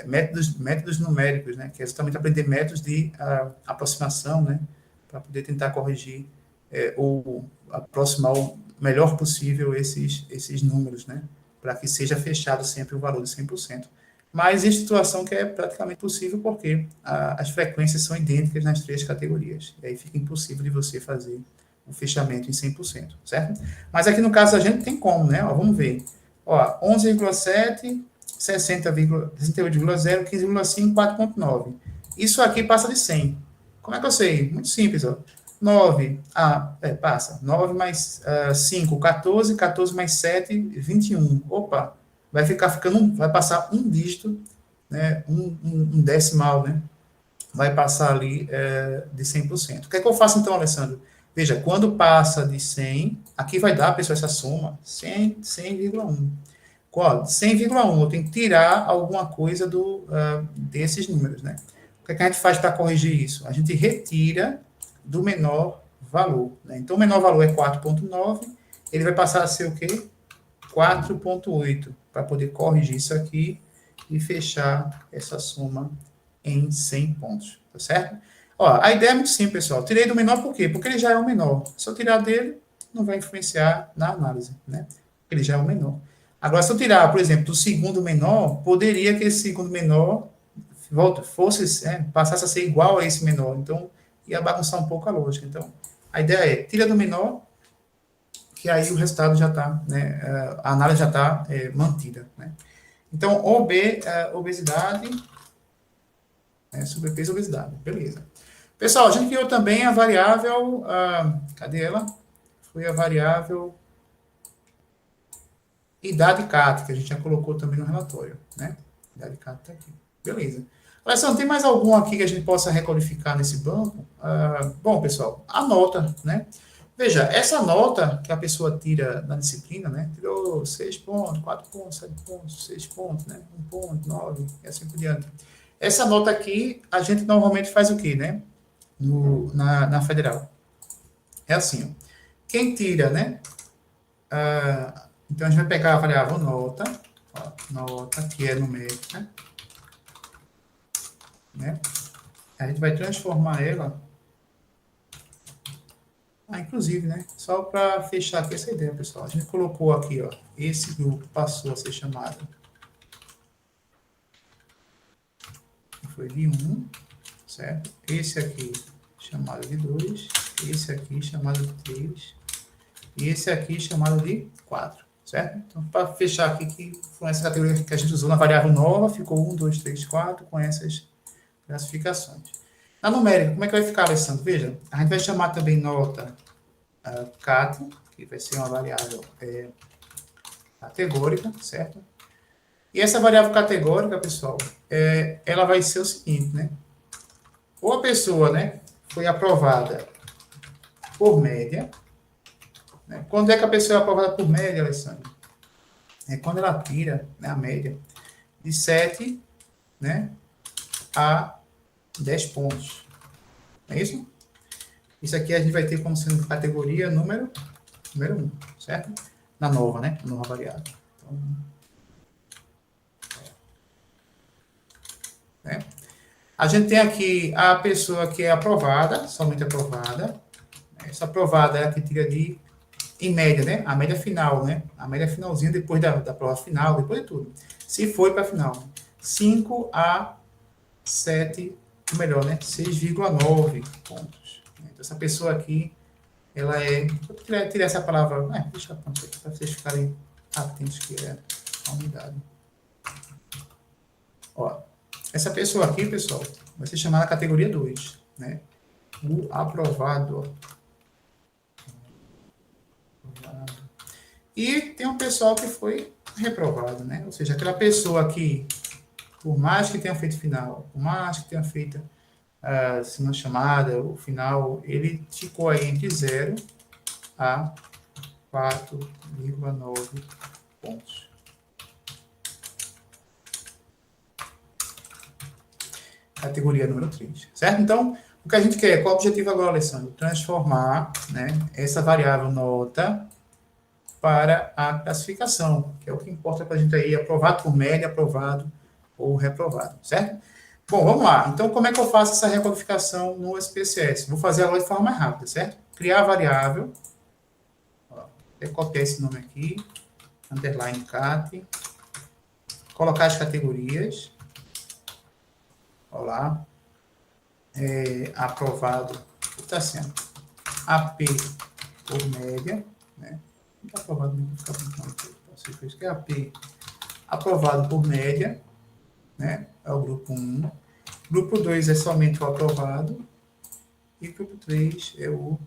métodos numéricos, né, que é justamente aprender métodos de aproximação, né, para poder tentar corrigir ou aproximar o melhor possível esses números, né, para que seja fechado sempre o valor de 100%. Mas em situação que é praticamente possível, porque as frequências são idênticas nas 3 categorias. E aí fica impossível de você fazer o fechamento em 100%, certo? Mas aqui no caso da gente tem como, né? Ó, vamos ver. Ó, 11,7, 68,0, 15,5, 4,9. Isso aqui passa de 100. Como é que eu sei? Muito simples, ó. 9, passa. 9 mais 5, 14, 14 mais 7, 21. Opa, vai passar um dígito, né? Um decimal, né? Vai passar ali de 100%. O que é que eu faço então, Alessandro? Veja, quando passa de 100, aqui vai dar, pessoal, essa soma, 100,1. 100,1, eu tenho que tirar alguma coisa desses números, né? O que é que a gente faz para corrigir isso? A gente retira do menor valor, né? Então, o menor valor é 4,9, ele vai passar a ser o quê? 4,8, para poder corrigir isso aqui e fechar essa soma em 100 pontos, tá certo? Ó, a ideia é muito simples, pessoal. Tirei do menor por quê? Porque ele já é o menor. Se eu tirar dele, não vai influenciar na análise, né? Ele já é o menor. Agora, se eu tirar, por exemplo, do segundo menor, poderia que esse segundo menor passasse a ser igual a esse menor. Então, ia bagunçar um pouco a lógica. Então, a ideia é, tira do menor, que aí o resultado já está, né? A análise já está mantida, né? Então, obesidade, sobrepeso e obesidade. Beleza. Pessoal, a gente criou também a variável, cadê ela? Foi a variável idade CAT, que a gente já colocou também no relatório, né? Idade CAT está aqui. Beleza. Alessandro, tem mais algum aqui que a gente possa recodificar nesse banco? Bom, pessoal, a nota, né? Veja, essa nota que a pessoa tira na disciplina, né? Tirou 6 pontos, 4 pontos, 7 pontos, 6 pontos, né? 1 ponto, 9, e assim por diante. Essa nota aqui, a gente normalmente faz o quê, né? Na federal. É assim, ó. Quem tira, né? Então, a gente vai pegar a variável nota, ó, nota, que é numérica, né? A gente vai transformar ela, inclusive, né? Só para fechar aqui essa ideia, pessoal. A gente colocou aqui, ó, esse grupo passou a ser chamado, foi de 1, certo? Esse aqui chamado de 2, esse aqui chamado de 3, e esse aqui chamado de quadro, certo? Então, para fechar aqui, que foi essa categoria que a gente usou na variável nova, ficou 1, 2, 3, 4, com essas classificações. Na numérica, como é que vai ficar, Alessandro? Veja, a gente vai chamar também nota cat, que vai ser uma variável categórica, certo? E essa variável categórica, pessoal, ela vai ser o seguinte, né? Ou a pessoa, né, foi aprovada por média, né? Quando é que a pessoa é aprovada por média, Alessandro? É quando ela tira, né, a média de 7, né, a 10 pontos. Não é isso? Isso aqui a gente vai ter como sendo categoria número 1, certo? Na nova, né? Nova variável. Então, né? A gente tem aqui a pessoa que é aprovada, somente aprovada. Essa aprovada é a que tira de, em média, né? A média final, né? A média finalzinha depois da prova final, depois de tudo. Se foi para a final. 5 a 7, ou melhor, né? 6,9 pontos. Então, essa pessoa aqui, ela é... Vou tirar essa palavra... deixa eu apontar aqui para vocês ficarem atentos que é a unidade. Ó, essa pessoa aqui, pessoal, vai ser chamada categoria 2, né? O aprovado. E tem um pessoal que foi reprovado, né? Ou seja, aquela pessoa que, por mais que tenha feito final, por mais que tenha feito se não chamada, o final, ele ficou aí entre 0 a 4,9 pontos. Categoria número 3, certo? Então, o que a gente quer, qual o objetivo agora, Alessandro? Transformar, né, essa variável nota para a classificação, que é o que importa para a gente aí, aprovado por média, aprovado ou reprovado, certo? Bom, vamos lá. Então, como é que eu faço essa recodificação no SPSS? Vou fazer agora de forma mais rápida, certo? Criar a variável, vou copiar esse nome aqui, underline cat, colocar as categorias, olha lá, aprovado, está sendo AP por média, né? Não está aprovado, não fica muito que é AP aprovado por média, né? É o grupo 1. Grupo 2 é somente o aprovado. E grupo 3 é o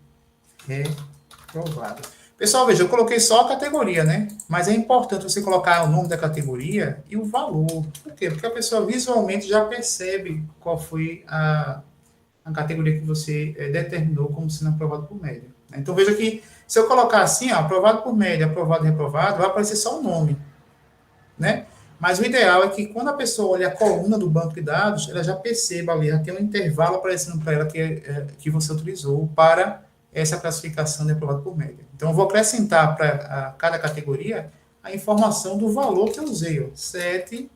reprovado. Pessoal, veja, eu coloquei só a categoria, né? Mas é importante você colocar o nome da categoria e o valor. Por quê? Porque a pessoa visualmente já percebe qual foi a categoria que você determinou como sendo aprovado por média. Então, veja que se eu colocar assim, ó, aprovado por média, aprovado e reprovado, vai aparecer só o nome, né? Mas o ideal é que quando a pessoa olha a coluna do banco de dados, ela já perceba ali, já tem um intervalo aparecendo para ela que você utilizou para essa classificação de aprovado por média. Então, eu vou acrescentar para cada categoria a informação do valor que eu usei, ó, 7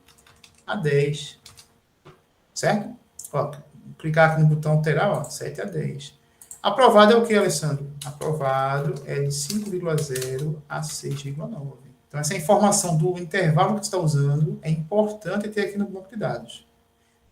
a 10, certo? Ó, clicar aqui no botão alterar, ó, 7 a 10. Aprovado é o que, Alessandro? Aprovado é de 5,0 a 6,9. Então, essa informação do intervalo que você está usando é importante ter aqui no banco de dados.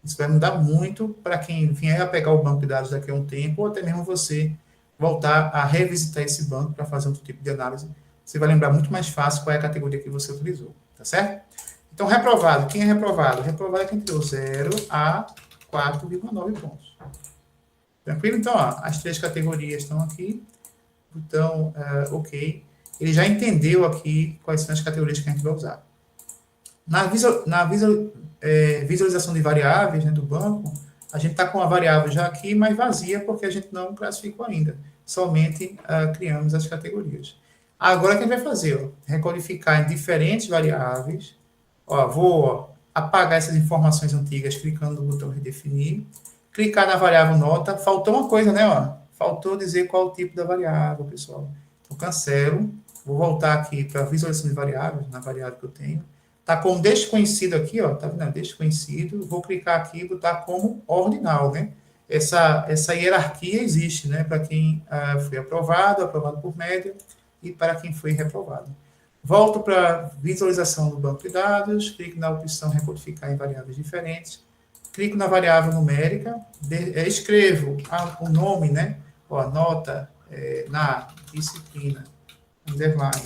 Isso vai mudar muito para quem vier a pegar o banco de dados daqui a um tempo, ou até mesmo você voltar a revisitar esse banco para fazer outro tipo de análise. Você vai lembrar muito mais fácil qual é a categoria que você utilizou, tá certo? Então, reprovado. Quem é reprovado? Reprovado é quem tirou 0 a 4,9 pontos. Tranquilo? Então, ó, as 3 categorias estão aqui. Então, ok. Ele já entendeu aqui quais são as categorias que a gente vai usar. Na visualização de variáveis, né, do banco, a gente está com a variável já aqui, mas vazia, porque a gente não classificou ainda. Somente criamos as categorias. Agora, o que a gente vai fazer? Ó, recodificar em diferentes variáveis. Ó, vou apagar essas informações antigas clicando no botão redefinir. Clicar na variável nota. Faltou uma coisa, né? Ó, faltou dizer qual o tipo da variável, pessoal. Então, cancelo. Vou voltar aqui para a visualização de variáveis, na variável que eu tenho. Está como desconhecido aqui, ó. Tá vendo? Desconhecido. Vou clicar aqui e botar como ordinal, né? Essa hierarquia existe, né? Para quem foi aprovado por média, e para quem foi reprovado. Volto para a visualização do banco de dados, clico na opção recodificar em variáveis diferentes, clico na variável numérica, escrevo o nome, né? Ó, nota na disciplina underline,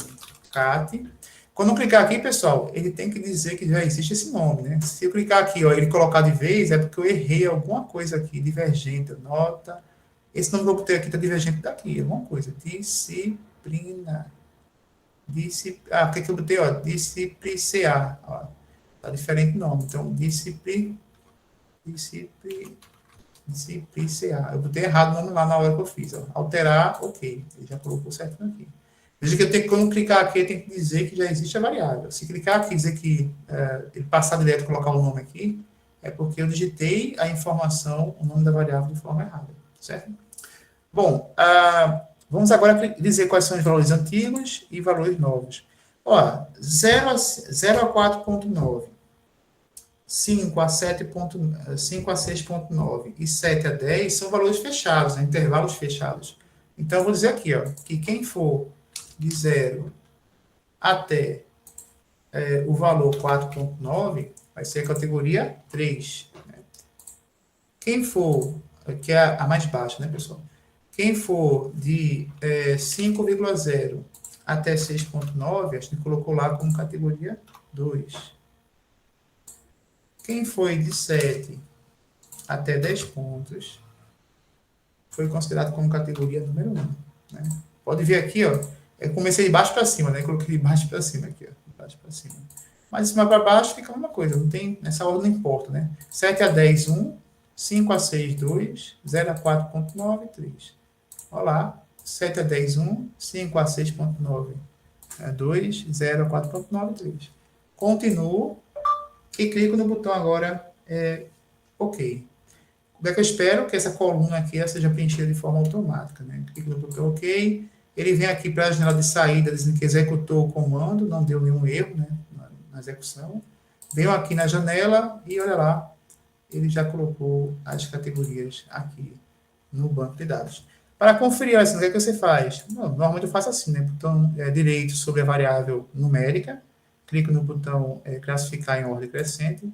cat. Quando eu clicar aqui, pessoal, ele tem que dizer que já existe esse nome, né? Se eu clicar aqui, ó, ele colocar de vez, é porque eu errei alguma coisa aqui, divergente, nota. Esse nome que eu botei aqui está divergente daqui, alguma coisa. Disciplina. O que eu botei, ó? Disciplicar, ó. Tá diferente o nome. Então, disciplicar. Eu botei errado o nome lá na hora que eu fiz, ó. Alterar, ok. Ele já colocou certinho aqui. Veja que eu tenho que, quando clicar aqui, eu tenho que dizer que já existe a variável. Se clicar aqui e dizer que ele passar direto e colocar o nome aqui, é porque eu digitei a informação, o nome da variável de forma errada, certo? Bom, vamos agora dizer quais são os valores antigos e valores novos. Ó, 0 a 4.9, 5 a 6.9 e 7 a 10 são valores fechados, né, intervalos fechados. Então, eu vou dizer aqui, ó, que quem for de 0 até o valor 4.9 vai ser a categoria 3. Né? Quem for, que é a mais baixa, né, pessoal? Quem for de 5,0 até 6,9, a gente colocou lá como categoria 2. Quem foi de 7 até 10 pontos foi considerado como categoria número 1. Né? Pode ver aqui, ó, eu comecei de baixo para cima, né? Coloquei de baixo para cima aqui, ó, de baixo para cima. Mas de cima para baixo fica a mesma coisa, não tem, nessa ordem não importa, né? 7 a 10, 1, 5 a 6, 2, 0 a 4.9, 3. Olha lá, 7 a 10, 1, 5 a 6.9, 2, 0 a 4.9, 3. Continuo e clico no botão agora, OK. O que é que eu espero? Que essa coluna aqui seja preenchida de forma automática. Né? Clico no botão OK. Ele vem aqui para a janela de saída, dizendo que executou o comando, não deu nenhum erro, né, na execução. Venho aqui na janela e olha lá, ele já colocou as categorias aqui no banco de dados. Para conferir, assim, o que é que você faz? Normalmente eu faço assim, né? Botão direito sobre a variável numérica, clico no botão classificar em ordem crescente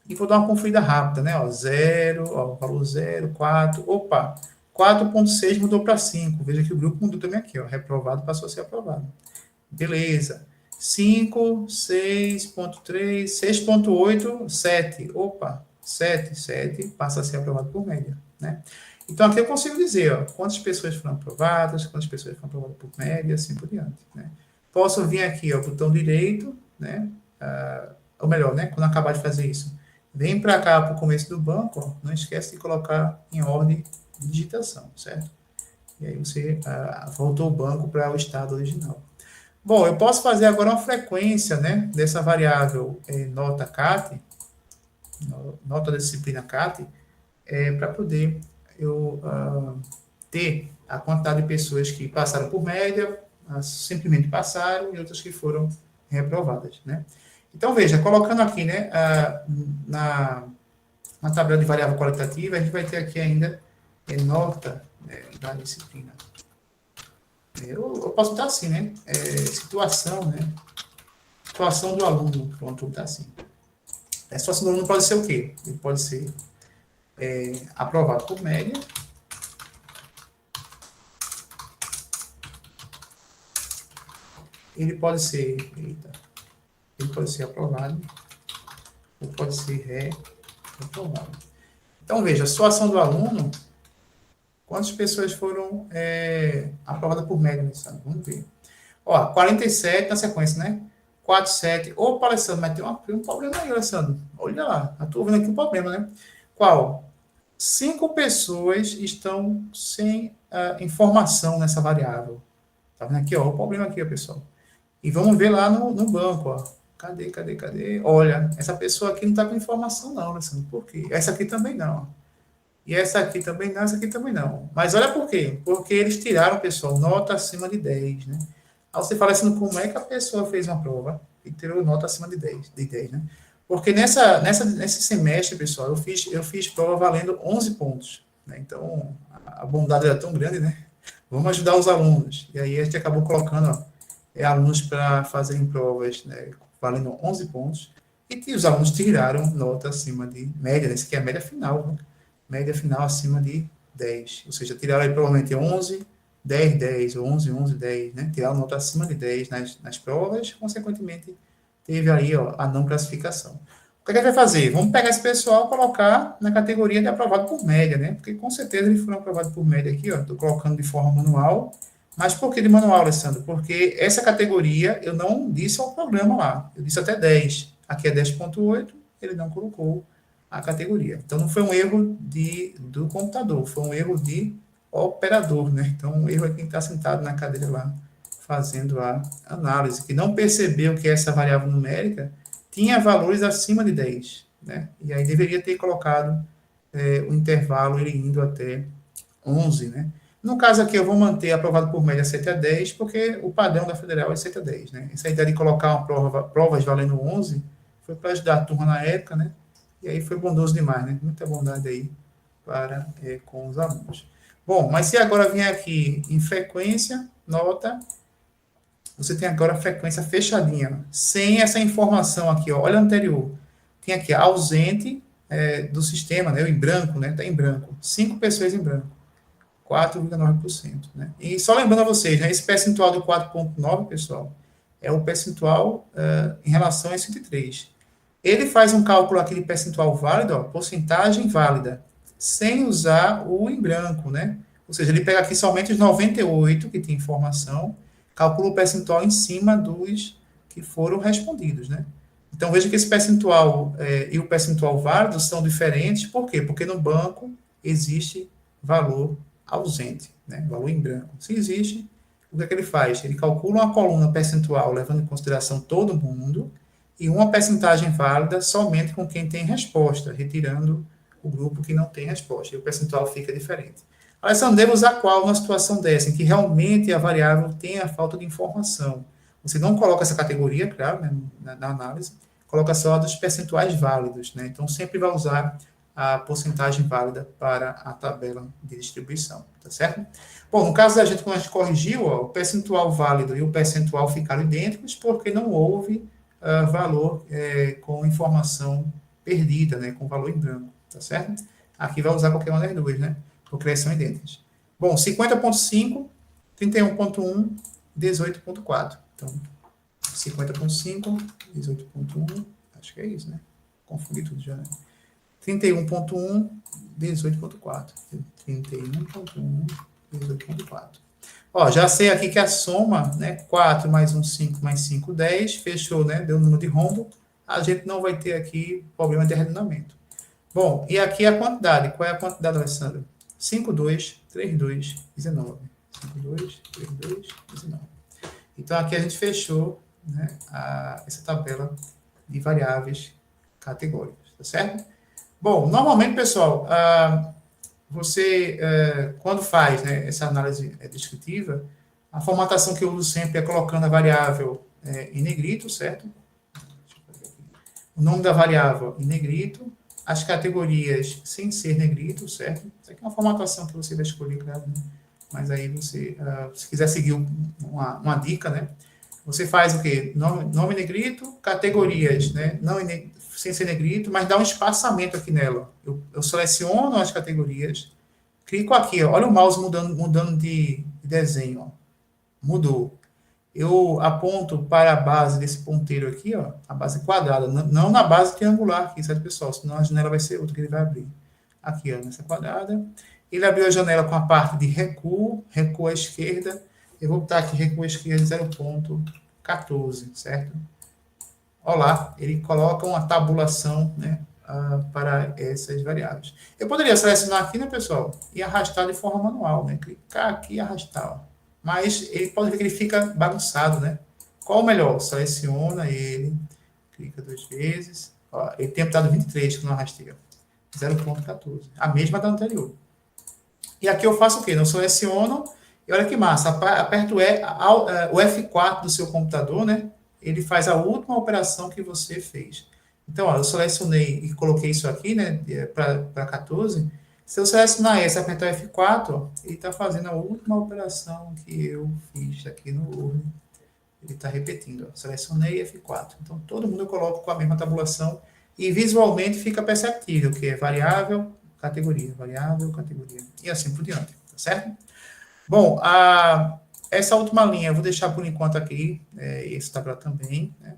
e vou dar uma conferida rápida, né? Ó, 0, ó, valor 0, 4, opa, 4.6 mudou para 5. Veja que o grupo mudou também aqui, ó, reprovado passou a ser aprovado. Beleza. 5, 6.3, 6.8, 7. Opa, 7 passa a ser aprovado por média, né? Então, aqui eu consigo dizer, ó, quantas pessoas foram aprovadas, quantas pessoas foram aprovadas por média, assim por diante, né? Posso vir aqui, ó, botão direito, né? Ou melhor, né? Quando acabar de fazer isso, vem para cá, para o começo do banco, ó, não esquece de colocar em ordem de digitação, certo? E aí você voltou o banco para o estado original. Bom, eu posso fazer agora uma frequência, né, dessa variável nota cat, nota da disciplina cat, para poder eu ter a quantidade de pessoas que passaram por média, simplesmente passaram, e outras que foram reprovadas, né? Então, veja, colocando aqui, né, na tabela de variável qualitativa, a gente vai ter aqui ainda nota da disciplina. Eu posso botar assim, né? Situação, né? Situação do aluno. Pronto, vou botar assim. A situação do aluno pode ser o quê? Ele pode ser aprovado por média. Ele pode ser, ele pode ser aprovado. Ou pode ser reprovado. Então, veja, a situação do aluno, quantas pessoas foram aprovadas por média nesse ano? Vamos ver. Ó, 47 na sequência, né? 4, 7. Opa, Alessandro, mas tem um problema aí, Alessandro. Olha lá, estou vendo aqui um problema, né? Qual? 5 pessoas estão sem informação nessa variável. Tá vendo aqui, ó, o problema aqui, ó, pessoal. E vamos ver lá no banco, ó. Cadê? Olha, essa pessoa aqui não está com informação não, Alessandro. Por quê? Essa aqui também não. E essa aqui também não, essa aqui também não. Mas olha por quê? Porque eles tiraram, pessoal, nota acima de 10, né? Aí você fala assim, como é que a pessoa fez uma prova e tirou nota acima de 10, né? Porque nesse semestre, pessoal, eu fiz prova valendo 11 pontos, né? Então, a bondade era tão grande, né? Vamos ajudar os alunos. E aí a gente acabou colocando alunos para fazerem provas, né, valendo 11 pontos, e os alunos tiraram nota acima de média, né? Isso aqui é a média final, né? Média final acima de 10. Ou seja, tiraram aí provavelmente 11, 10, 10, 11, 11, 10, né? Tiraram nota acima de 10 nas provas, consequentemente, teve aí, ó, a não classificação. O que a gente vai fazer? Vamos pegar esse pessoal e colocar na categoria de aprovado por média, né? Porque com certeza eles foram aprovados por média aqui, ó. Estou colocando de forma manual. Mas por que de manual, Alessandro? Porque essa categoria eu não disse ao programa lá. Eu disse até 10. Aqui é 10,8, ele não colocou a categoria. Então não foi um erro do computador, foi um erro de operador, né? Então o erro é quem está sentado na cadeira lá fazendo a análise, que não percebeu que essa variável numérica tinha valores acima de 10, né? E aí deveria ter colocado o intervalo ele indo até 11, né? No caso aqui, eu vou manter aprovado por média 7 a 10, porque o padrão da federal é 7 a 10, né? Essa ideia de colocar provas valendo 11 foi para ajudar a turma na época, né? E aí foi bondoso demais, né? Muita bondade aí para com os alunos. Bom, mas se agora vier aqui em frequência, nota, você tem agora a frequência fechadinha, sem essa informação aqui, ó, olha anterior. Tem aqui ausente do sistema, né? Em branco, né? Está em branco. 5 pessoas em branco. 4,9%, né? E só lembrando a vocês, né, esse percentual de 4,9, pessoal, é o percentual em relação a 103. Ele faz um cálculo aqui de percentual válido, ó, porcentagem válida, sem usar o em branco, né? Ou seja, ele pega aqui somente os 98 que tem informação, calcula o percentual em cima dos que foram respondidos, né? Então, veja que esse percentual e o percentual válido são diferentes, por quê? Porque no banco existe valor ausente, né? Valor em branco. Se existe, o que é que ele faz? Ele calcula uma coluna percentual levando em consideração todo mundo e uma percentagem válida somente com quem tem resposta, retirando o grupo que não tem resposta. E o percentual fica diferente. Alessandro, devo usar qual numa situação dessa, em que realmente a variável tem a falta de informação? Você não coloca essa categoria, claro, né, na análise, coloca só a dos percentuais válidos, né? Então, sempre vai usar a porcentagem válida para a tabela de distribuição, tá certo? Bom, no caso da gente, quando a gente corrigiu, ó, o percentual válido e o percentual ficaram idênticos porque não houve valor com informação perdida, né, com valor em branco, tá certo? Aqui vai usar qualquer uma das duas, né, porque elas são idênticas. Bom, 50,5, 31,1, 18,4. Então, 50,5, 18,1, acho que é isso, né? Confundi tudo já, né? 31,1, 18,4. 31,1, 18,4. Ó, já sei aqui que a soma, né? 4 mais 1, 5, mais 5, 10. Fechou, né? Deu o número de rombo. A gente não vai ter aqui problema de arredondamento. Bom, e aqui a quantidade. Qual é a quantidade, Alessandro? 5, 2, 3, 2, 19. 5, 2, 3, 2, 19. Então, aqui a gente fechou, né, essa tabela de variáveis categóricas, tá certo? Bom, normalmente, pessoal, você, quando faz, né, essa análise descritiva, a formatação que eu uso sempre é colocando a variável em negrito, certo? O nome da variável em negrito, as categorias sem ser negrito, certo? Isso aqui é uma formatação que você vai escolher, claro, né? Mas aí você, se quiser seguir uma dica, né? Você faz o quê? Nome negrito, categorias, né? Não sem ser negrito, mas dá um espaçamento aqui nela. Eu seleciono as categorias, clico aqui, ó, olha o mouse mudando de desenho, ó. Mudou. Eu aponto para a base desse ponteiro aqui, ó, a base quadrada, não na base triangular aqui, certo, pessoal? Senão a janela vai ser outra que ele vai abrir. Aqui, ó, nessa quadrada. Ele abriu a janela com a parte de recuo à esquerda. Eu vou botar aqui recuo à esquerda 0,14, certo? Olha lá, ele coloca uma tabulação, né, para essas variáveis. Eu poderia selecionar aqui, né, pessoal, e arrastar de forma manual, né? Clicar aqui e arrastar, ó. Mas ele pode ver que ele fica bagunçado, né? Qual o melhor? Seleciona ele, clica 2 vezes. Ó, ele tem dado 23 que eu não arrastei, 0,14. A mesma da anterior. E aqui eu faço o quê? Eu seleciono, e olha que massa, aperto o F4 do seu computador, né? Ele faz a última operação que você fez. Então, ó, eu selecionei e coloquei isso aqui, né, para 14. Se eu selecionar esse e apertar F4, ó, ele está fazendo a última operação que eu fiz aqui no Word. Ele está repetindo, ó, selecionei F4. Então, todo mundo coloca com a mesma tabulação e visualmente fica perceptível, que é variável, categoria, e assim por diante, tá certo? Bom, essa última linha eu vou deixar por enquanto aqui, esse tabela também, né?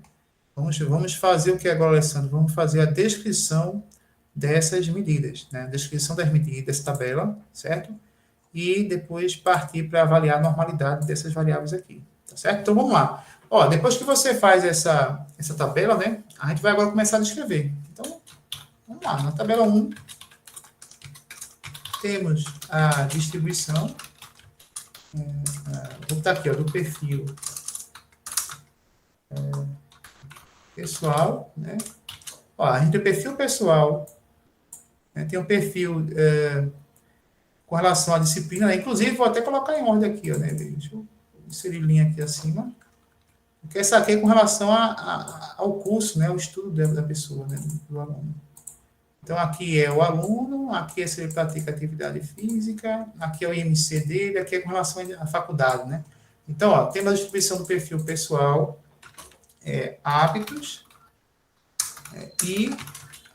Vamos fazer o que agora, Alessandro? Vamos fazer a descrição dessas medidas, né? Descrição das medidas, dessa tabela, certo? E depois partir para avaliar a normalidade dessas variáveis aqui, tá certo? Então, vamos lá. Ó, depois que você faz essa tabela, né? A gente vai agora começar a descrever. Então, vamos lá. Na tabela 1, temos a distribuição, vou botar aqui, ó, do perfil pessoal, né? Ó, a gente tem o perfil pessoal, né? Tem um perfil com relação à disciplina, né? Inclusive, vou até colocar em ordem aqui, ó, né? Deixa eu inserir linha aqui acima. Porque essa aqui é com relação ao curso, né? O estudo da pessoa, né? Do aluno. Então, aqui é o aluno, aqui é se ele pratica atividade física, aqui é o IMC dele, aqui é com relação à faculdade, né? Então, ó, temos a distribuição do perfil pessoal, hábitos, e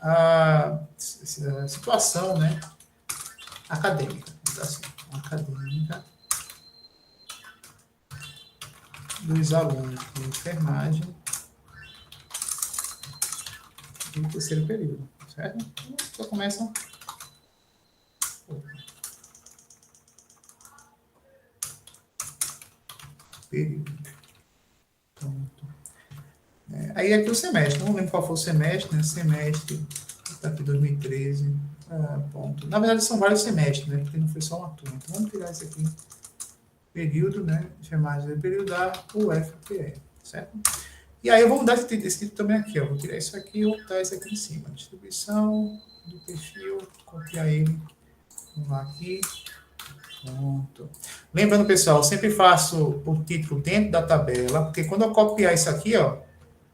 a situação, né? Acadêmica, assim, acadêmica dos alunos de enfermagem do terceiro período, certo? Então, começa. Período. Pronto. Aí aqui o semestre, não lembro qual foi o semestre, né? Semestre, está aqui 2013. Ponto. Na verdade, são vários semestres, né? Porque não foi só uma turma. Então, vamos tirar esse aqui. Período, né? Chamar de período da UFPE, certo? E aí eu vou mudar esse título também aqui, ó. Vou tirar isso aqui e vou botar esse aqui em cima. Distribuição do perfil, copiar ele. Vamos lá aqui. Pronto. Lembrando, pessoal, eu sempre faço o título dentro da tabela, porque quando eu copiar isso aqui, ó,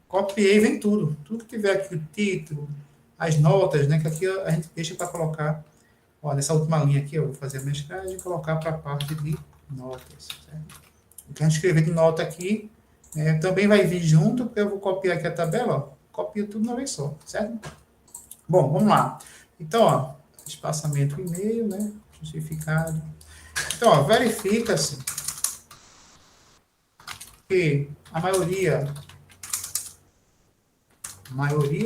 copiei, vem tudo. Tudo que tiver aqui, o título, as notas, né? Que aqui a gente deixa para colocar. Ó, nessa última linha aqui, eu vou fazer a mesclagem e colocar para a parte de notas. Certo? O que a gente escrever de nota aqui, também vai vir junto, porque eu vou copiar aqui a tabela, ó, copio tudo uma vez só, certo? Bom, vamos lá. Então, ó, espaçamento e-mail, né? Justificado. Então, ó, verifica-se que a maioria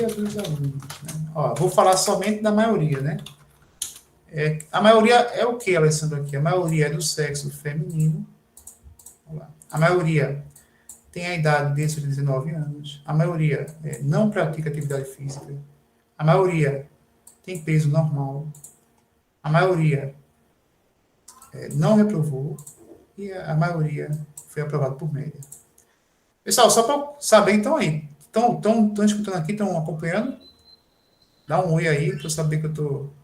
dos alunos, né? Ó, vou falar somente da maioria, né? A maioria é o que, Alessandro, aqui? A maioria é do sexo feminino. Vamos lá. A maioria tem a idade de 19 anos. A maioria não pratica atividade física. A maioria tem peso normal. A maioria não reprovou. E a maioria foi aprovado por média. Pessoal, só para saber, então, aí. Estão escutando aqui? Estão acompanhando? Dá um oi aí, para eu saber que eu estou...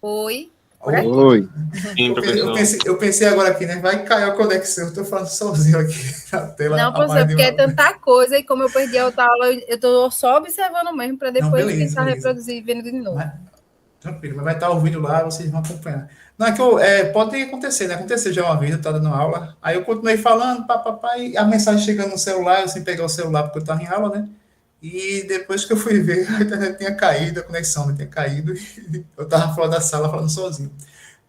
Oi. Oi. Sim, eu pensei agora aqui, né? Vai cair a conexão. Eu estou falando sozinho aqui na tela. Não, professor, porque é tanta coisa e como eu perdi a outra aula, eu estou só observando mesmo para depois tentar reproduzir vendo de novo. Tranquilo, mas vai estar ouvindo lá, vocês vão acompanhar. Não, é que pode acontecer, né? Aconteceu já uma vez, eu estava dando aula, aí eu continuei falando, e a mensagem chegando no celular, eu sem pegar o celular porque eu estava em aula, né? E depois que eu fui ver, a internet tinha caído, a conexão tinha caído, e eu estava fora da sala falando sozinho.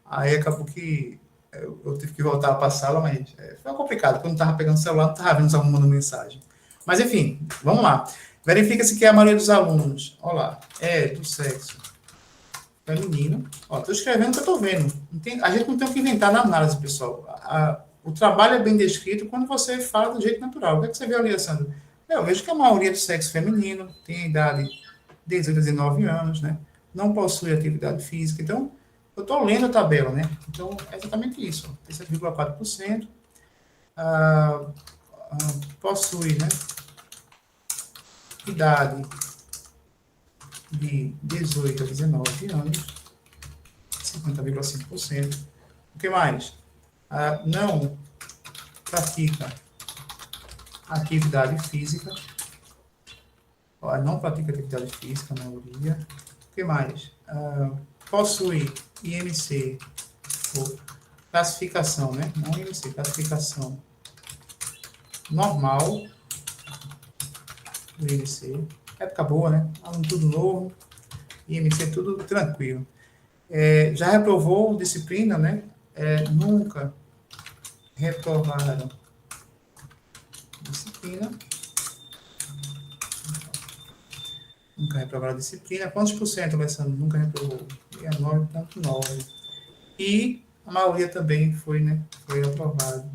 Aí acabou que eu tive que voltar para a sala, mas foi complicado, quando eu não estava pegando o celular, não estava vendo os alunos mandando mensagem. Mas enfim, vamos lá. Verifica-se que a maioria dos alunos, olha lá, é do sexo feminino. Ó, estou escrevendo o que eu estou vendo. A gente não tem o que inventar na análise, pessoal. O trabalho é bem descrito quando você fala do jeito natural. O que é que você vê ali, Sandro? Eu vejo que a maioria do sexo feminino tem a idade de 18 a 19 anos, né? Não possui atividade física. Então, eu estou lendo a tabela, né? Então, é exatamente isso. 17,4%. Possui, né? Idade de 18 a 19 anos, 50,5%. O que mais? Não pratica atividade física. Não pratica atividade física, a maioria. O que mais? Possui IMC, ou classificação, né? Não IMC, classificação normal do IMC. Época boa, né? Aluno tudo novo, IMC tudo tranquilo. Já reprovou disciplina, né? Nunca reprovaram disciplina. Nunca reprovaram a disciplina. Quantos por cento, Alessandro? Nunca reprovou? 69,9. E a maioria também foi, né? Foi aprovado.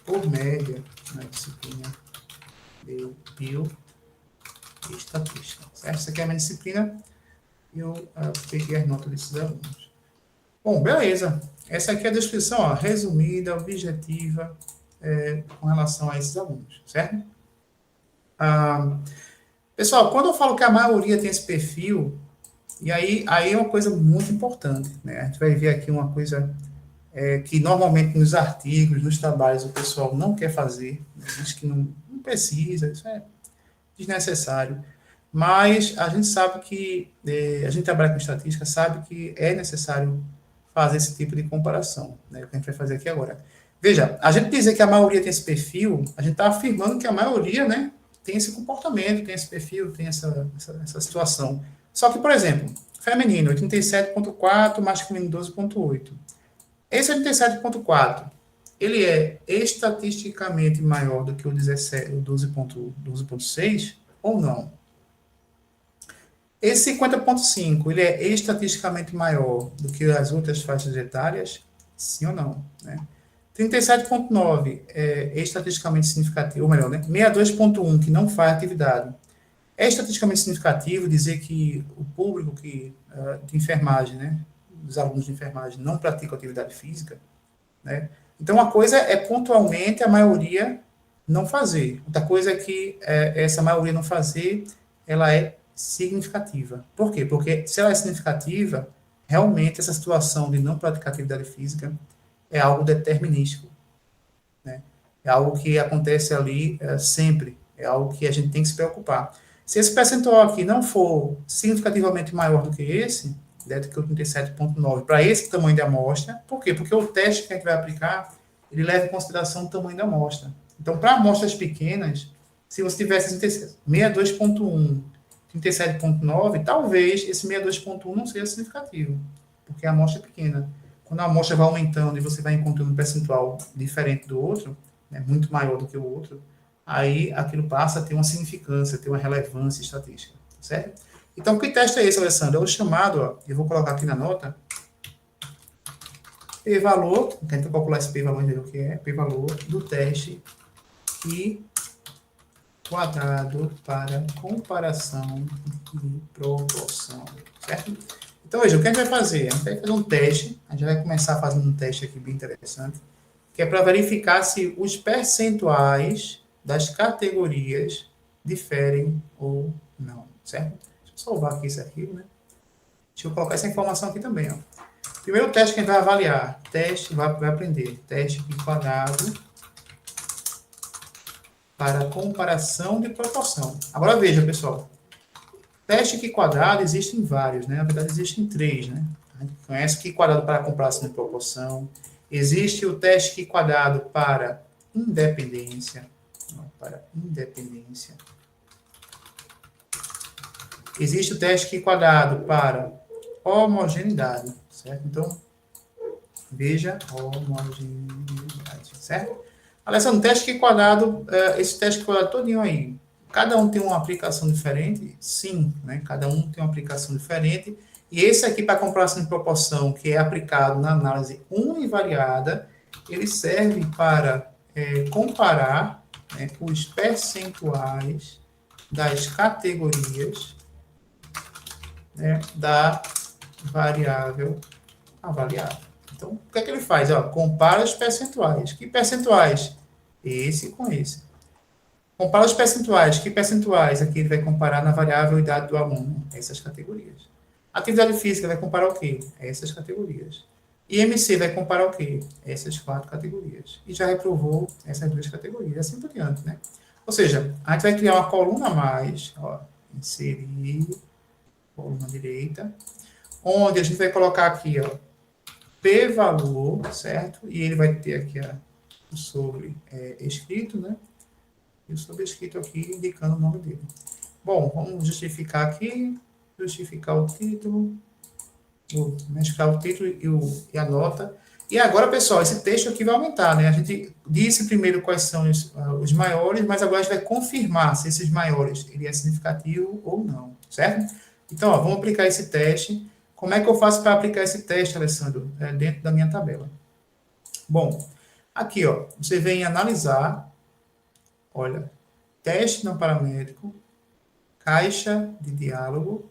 Por média, na disciplina de bioestatística. Certo? Essa aqui é a minha disciplina. E eu peguei as notas desses alunos. Bom, beleza. Essa aqui é a descrição, ó, resumida, objetiva, com relação a esses alunos, certo? Pessoal, quando eu falo que a maioria tem esse perfil, e aí é uma coisa muito importante, né? A gente vai ver aqui uma coisa que normalmente nos artigos, nos trabalhos, o pessoal não quer fazer, diz que não precisa, isso é desnecessário. Mas a gente sabe que, a gente trabalha com estatística, sabe que é necessário fazer esse tipo de comparação, né? O que a gente vai fazer aqui agora. Veja, a gente dizer que a maioria tem esse perfil, a gente está afirmando que a maioria, né, tem esse comportamento, tem esse perfil, tem essa situação. Só que, por exemplo, feminino, 87,4, masculino, 12,8. Esse 87,4, ele é estatisticamente maior do que o 12,6 ou não? Esse 50,5, ele é estatisticamente maior do que as outras faixas etárias? Sim ou não? Né? 37,9 é estatisticamente significativo, ou melhor, né? 62,1, que não faz atividade. É estatisticamente significativo dizer que o público de enfermagem, né, os alunos de enfermagem, não praticam atividade física, né? Então, uma coisa é pontualmente a maioria não fazer. Outra coisa é que essa maioria não fazer, ela é significativa. Por quê? Porque se ela é significativa, realmente essa situação de não praticar atividade física é algo determinístico, né? É algo que acontece ali sempre, é algo que a gente tem que se preocupar. Se esse percentual aqui não for significativamente maior do que esse, do que o 37,9, para esse tamanho da amostra, por quê? Porque o teste que a gente vai aplicar, ele leva em consideração o tamanho da amostra. Então, para amostras pequenas, se você tivesse 62,1, 37,9, talvez esse 62,1 não seja significativo, porque a amostra é pequena. Quando a amostra vai aumentando e você vai encontrando um percentual diferente do outro, né, muito maior do que o outro, aí aquilo passa a ter uma significância, ter uma relevância estatística, certo? Então, que teste é esse, Alessandro? É o chamado, ó, eu vou colocar aqui na nota, p-valor, a gente vai calcular esse p-valor, entender o que é, p-valor do teste e quadrado para comparação e proporção, certo? Então, veja, o que a gente vai fazer? A gente vai fazer um teste, a gente vai começar fazendo um teste aqui bem interessante, que é para verificar se os percentuais das categorias diferem ou não, certo? Deixa eu salvar aqui esse arquivo, né? Deixa eu colocar essa informação aqui também, ó. Primeiro teste que a gente vai avaliar, teste, vai aprender, teste de quadrado para comparação de proporção. Agora veja, pessoal, teste que quadrado existem vários, né? Na verdade, existem 3, né? A gente conhece que quadrado para comparação de proporção. Existe o teste que quadrado para independência. Existe o teste que quadrado para homogeneidade, certo? Então, veja homogeneidade, certo? Alessandro, teste que quadrado, esse teste que quadrado todinho aí, cada um tem uma aplicação diferente? Sim, né? Cada um tem uma aplicação diferente. E esse aqui, para comparação de proporção, que é aplicado na análise univariada, ele serve para comparar, né, os percentuais das categorias, né, da variável avaliada. Então, o que é que ele faz? Ó, compara os percentuais. Que percentuais? Esse com esse. Compara os percentuais. Que percentuais? Aqui ele vai comparar na variável idade do aluno. Essas categorias. Atividade física vai comparar o quê? Essas categorias. IMC vai comparar o quê? Essas 4 categorias. E já reprovou essas 2 categorias. Assim por diante, né? Ou seja, a gente vai criar uma coluna a mais. Ó, inserir, coluna direita. Onde a gente vai colocar aqui, ó, p-valor, certo? E ele vai ter aqui o sobrescrito, né? E o sobrescrito aqui indicando o nome dele. Bom, vamos justificar aqui, justificar o título, mesclar o título e a nota. E agora, pessoal, esse texto aqui vai aumentar, né? A gente disse primeiro quais são os maiores, mas agora a gente vai confirmar se esses maiores ele é significativo ou não, certo? Então, ó, vamos aplicar esse teste. Como é que eu faço para aplicar esse teste, Alessandro? Dentro da minha tabela. Bom, aqui, ó, você vem analisar, olha, teste não paramétrico, caixa de diálogo,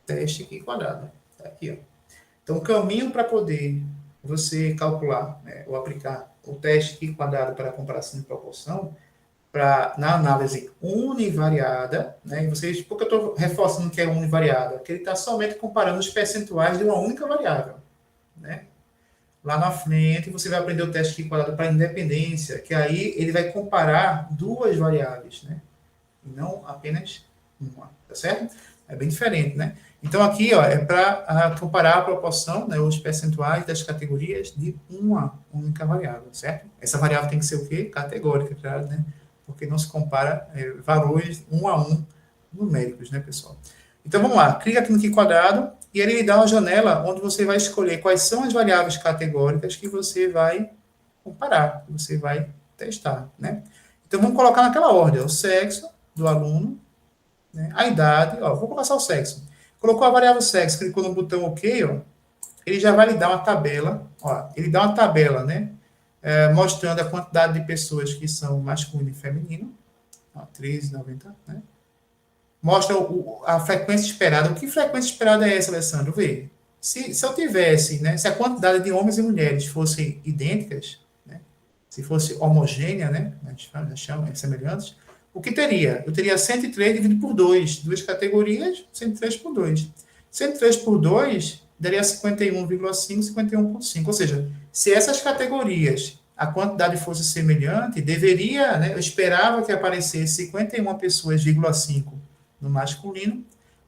teste aqui quadrado. Tá aqui, ó. Então, o caminho para poder você calcular, né, ou aplicar o teste aqui quadrado para comparação de proporção, na análise univariada, né, e vocês, por que eu estou reforçando que é univariada? Porque ele está somente comparando os percentuais de uma única variável, né? Lá na frente, você vai aprender o teste aqui quadrado para independência, que aí ele vai comparar duas variáveis, né? E não apenas uma, tá certo? É bem diferente, né? Então, aqui, ó, é para comparar a proporção, né, os percentuais das categorias de uma única variável, certo? Essa variável tem que ser o quê? Categórica, claro, né? Porque não se compara valores um a um numéricos, né, pessoal? Então, vamos lá. Clica aqui no que quadrado e ele lhe dá uma janela onde você vai escolher quais são as variáveis categóricas que você vai comparar, que você vai testar, né? Então, vamos colocar naquela ordem, o sexo do aluno, né? A idade, ó, vou colocar só o sexo. Colocou a variável sexo, clicou no botão OK, ó, ele já vai lhe dar uma tabela, ó, ele dá uma tabela, né, mostrando a quantidade de pessoas que são masculino e feminino, ó, 13,90, né, mostra a frequência esperada. O que frequência esperada é essa, Alessandro? Vê, se eu tivesse, né, se a quantidade de homens e mulheres fossem idênticas, né, se fosse homogênea, né, a gente chama semelhantes, o que teria? Eu teria 103 dividido por 2, duas categorias, 103 por 2. 103 por 2 daria 51,5, 51,5. Ou seja, se essas categorias, a quantidade fosse semelhante, deveria, né, eu esperava que aparecesse 51 pessoas, 5 no masculino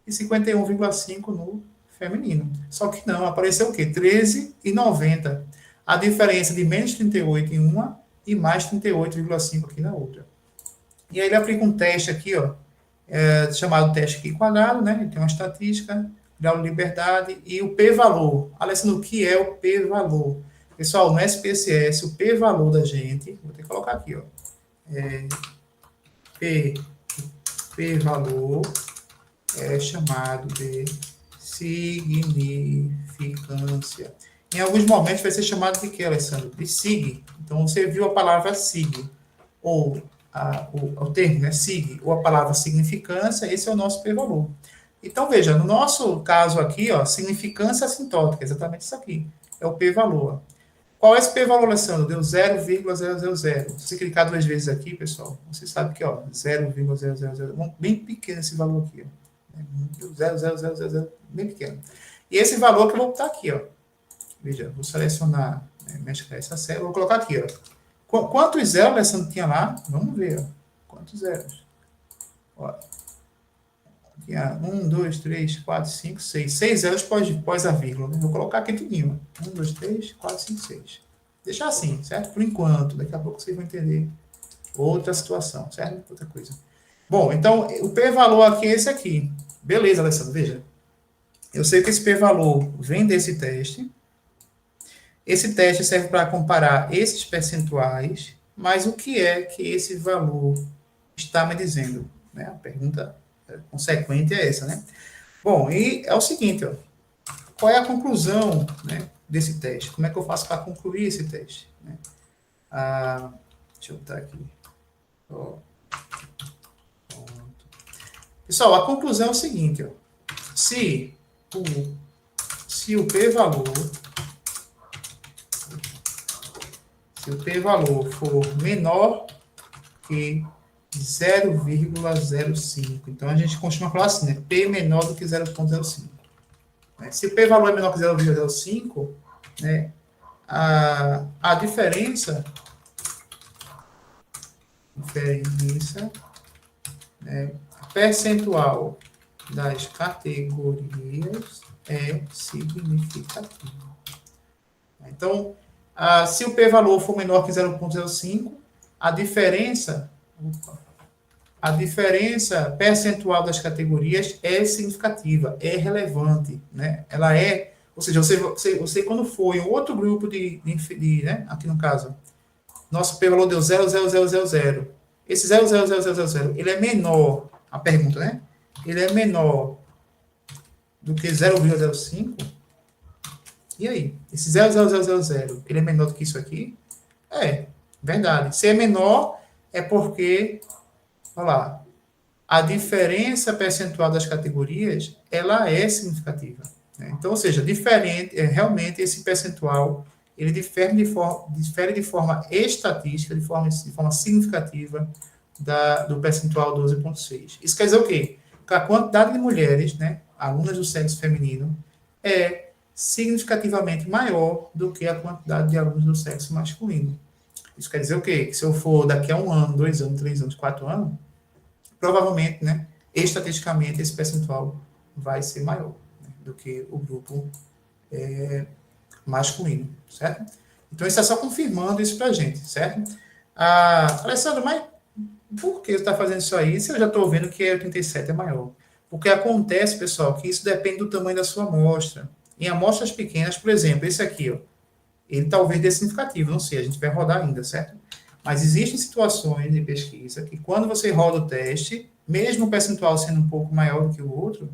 e 51,5 no feminino. Só que não, apareceu o quê? 13,90. A diferença de menos 38 em uma e mais 38,5 aqui na outra. E aí ele aplica um teste aqui, ó, chamado teste aqui quadrado, né? Ele tem uma estatística, grau de liberdade e o p-valor. Alessandro, o que é o p-valor? Pessoal, no SPSS, o p-valor da gente, vou ter que colocar aqui, ó, p-valor é chamado de significância. Em alguns momentos vai ser chamado de quê, Alessandro? De sig. Então, você viu a palavra sig, ou o termo, né, sig, ou a palavra significância, esse é o nosso p-valor. Então, veja, no nosso caso aqui, ó, significância assintótica, exatamente isso aqui, é o p-valor. Qual é esse p-valor, Alessandro? Deu 0,000. Se você clicar duas vezes aqui, pessoal, você sabe que, ó, 0,000, bem pequeno esse valor aqui, ó. 0,000, bem pequeno. E esse valor que eu vou botar aqui, ó. Veja, vou selecionar, mesclar essa série, vou colocar aqui, ó. Quantos zeros, Alessandro, tinha lá? Vamos ver, ó. Quantos zeros? Ó. Tinha 1, 2, 3, 4, 5, 6. 6 zeros pós a vírgula. Vou colocar aqui tudinho. 1, 2, 3, 4, 5, 6. Deixar assim, certo? Por enquanto. Daqui a pouco vocês vão entender outra situação, certo? Outra coisa. Bom, então, o p-valor aqui é esse aqui. Beleza, Alessandro, veja. Eu sei que esse p-valor vem desse teste. Esse teste serve para comparar esses percentuais, mas o que é que esse valor está me dizendo? Né? A pergunta consequente é essa, né? Bom, e é o seguinte, ó, qual é a conclusão, né, desse teste? Como é que eu faço para concluir esse teste? Né? Deixa eu botar aqui. Ó. Pessoal, a conclusão é o seguinte, ó, se o p-valor for menor que 0,05. Então, a gente costuma falar assim, né? P menor do que 0,05. Se o P-valor é menor que 0,05, né, a diferença né, percentual das categorias é significativa. Então, se o P-valor for menor que 0,05, a diferença percentual das categorias é significativa, é relevante, né? Ela é Ou seja, você quando for em outro grupo né, aqui no caso, nosso p-valor deu 0,0000. Esse 0,0000, ele é menor, a pergunta, né? Ele é menor do que 0,05. E aí? Esse 0,0000, ele é menor do que isso aqui? É, verdade. Se é menor, é porque, olha lá, a diferença percentual das categorias, ela é significativa. Né? Então, ou seja, diferente, realmente esse percentual, ele difere de forma estatística, de forma significativa do percentual 12,6. Isso quer dizer o quê? Que a quantidade de mulheres, né, alunas do sexo feminino, é significativamente maior do que a quantidade de alunos do sexo masculino. Isso quer dizer o quê? Que se eu for daqui a 1 ano, 2 anos, 3 anos, 4 anos, provavelmente, né, estatisticamente, esse percentual vai ser maior, né, do que o grupo masculino, certo? Então, isso é só confirmando isso para a gente, certo? Alessandro, mas por que você está fazendo isso aí se eu já estou vendo que 87 é maior? Porque acontece, pessoal, que isso depende do tamanho da sua amostra. Em amostras pequenas, por exemplo, esse aqui, ó, ele talvez dê significativo, não sei, a gente vai rodar ainda, certo? Mas existem situações de pesquisa que quando você roda o teste, mesmo o percentual sendo um pouco maior do que o outro,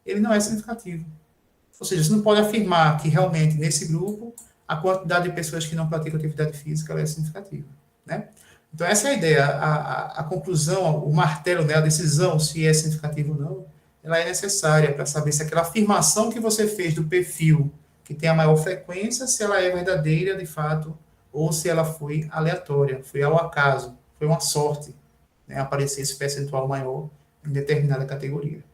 ele não é significativo. Ou seja, você não pode afirmar que realmente nesse grupo a quantidade de pessoas que não praticam atividade física é significativa, né? Então essa é a ideia, a conclusão, o martelo, né, a decisão se é significativo ou não, ela é necessária para saber se aquela afirmação que você fez do perfil que tem a maior frequência, se ela é verdadeira de fato ou se ela foi aleatória, foi ao acaso, foi uma sorte, né, aparecer esse percentual maior em determinada categoria,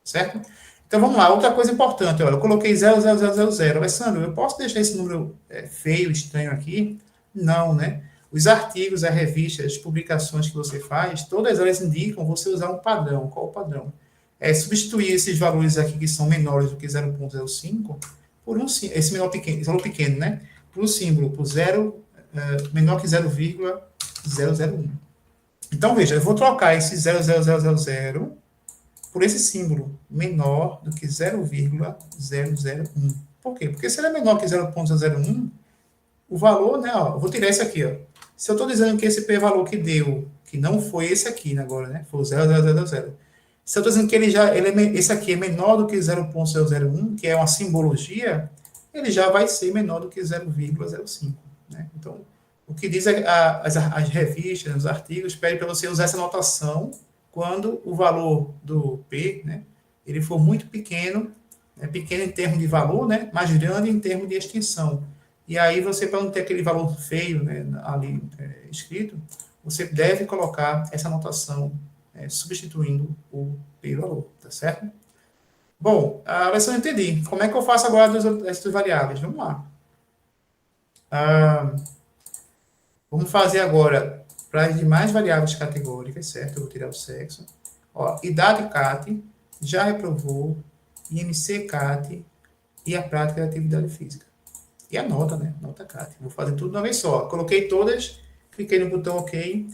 certo? Então vamos lá, outra coisa importante, olha, eu coloquei 0,0000. Alessandro, eu posso deixar esse número feio, estranho aqui? Não, né? Os artigos, as revistas, as publicações que você faz, todas elas indicam você usar um padrão. Qual o padrão? É substituir esses valores aqui que são menores do que 0,05 por esse menor pequeno, valor pequeno, né? Por um símbolo, por menor que 0,001. Então, veja, eu vou trocar esse 0,0000 por esse símbolo menor do que 0,001. Por quê? Porque se ele é menor que 0,001, o valor, né, ó, eu vou tirar esse aqui, ó. Se eu estou dizendo que esse p-valor que deu, que não foi esse aqui, né, agora, né, foi o 0,000. Se eu estou dizendo que esse aqui é menor do que 0,001, que é uma simbologia, ele já vai ser menor do que 0,05. Né? Então, o que diz as revistas, os artigos, pedem para você usar essa notação quando o valor do P, né, ele for muito pequeno, né, pequeno em termos de valor, né, mas grande em termos de extensão. E aí você, para não ter aquele valor feio, né, ali escrito, você deve colocar essa notação substituindo o P-valor, tá certo? Bom, Alessandro, entendi. Como é que eu faço agora essas variáveis? Vamos lá. Vamos fazer agora para as demais variáveis categóricas, certo? Eu vou tirar o sexo. Ó, idade CAT, já reprovou, IMC CAT e a prática de atividade física. E a nota, né? Nota CAT. Vou fazer tudo de uma vez só. Coloquei todas, cliquei no botão OK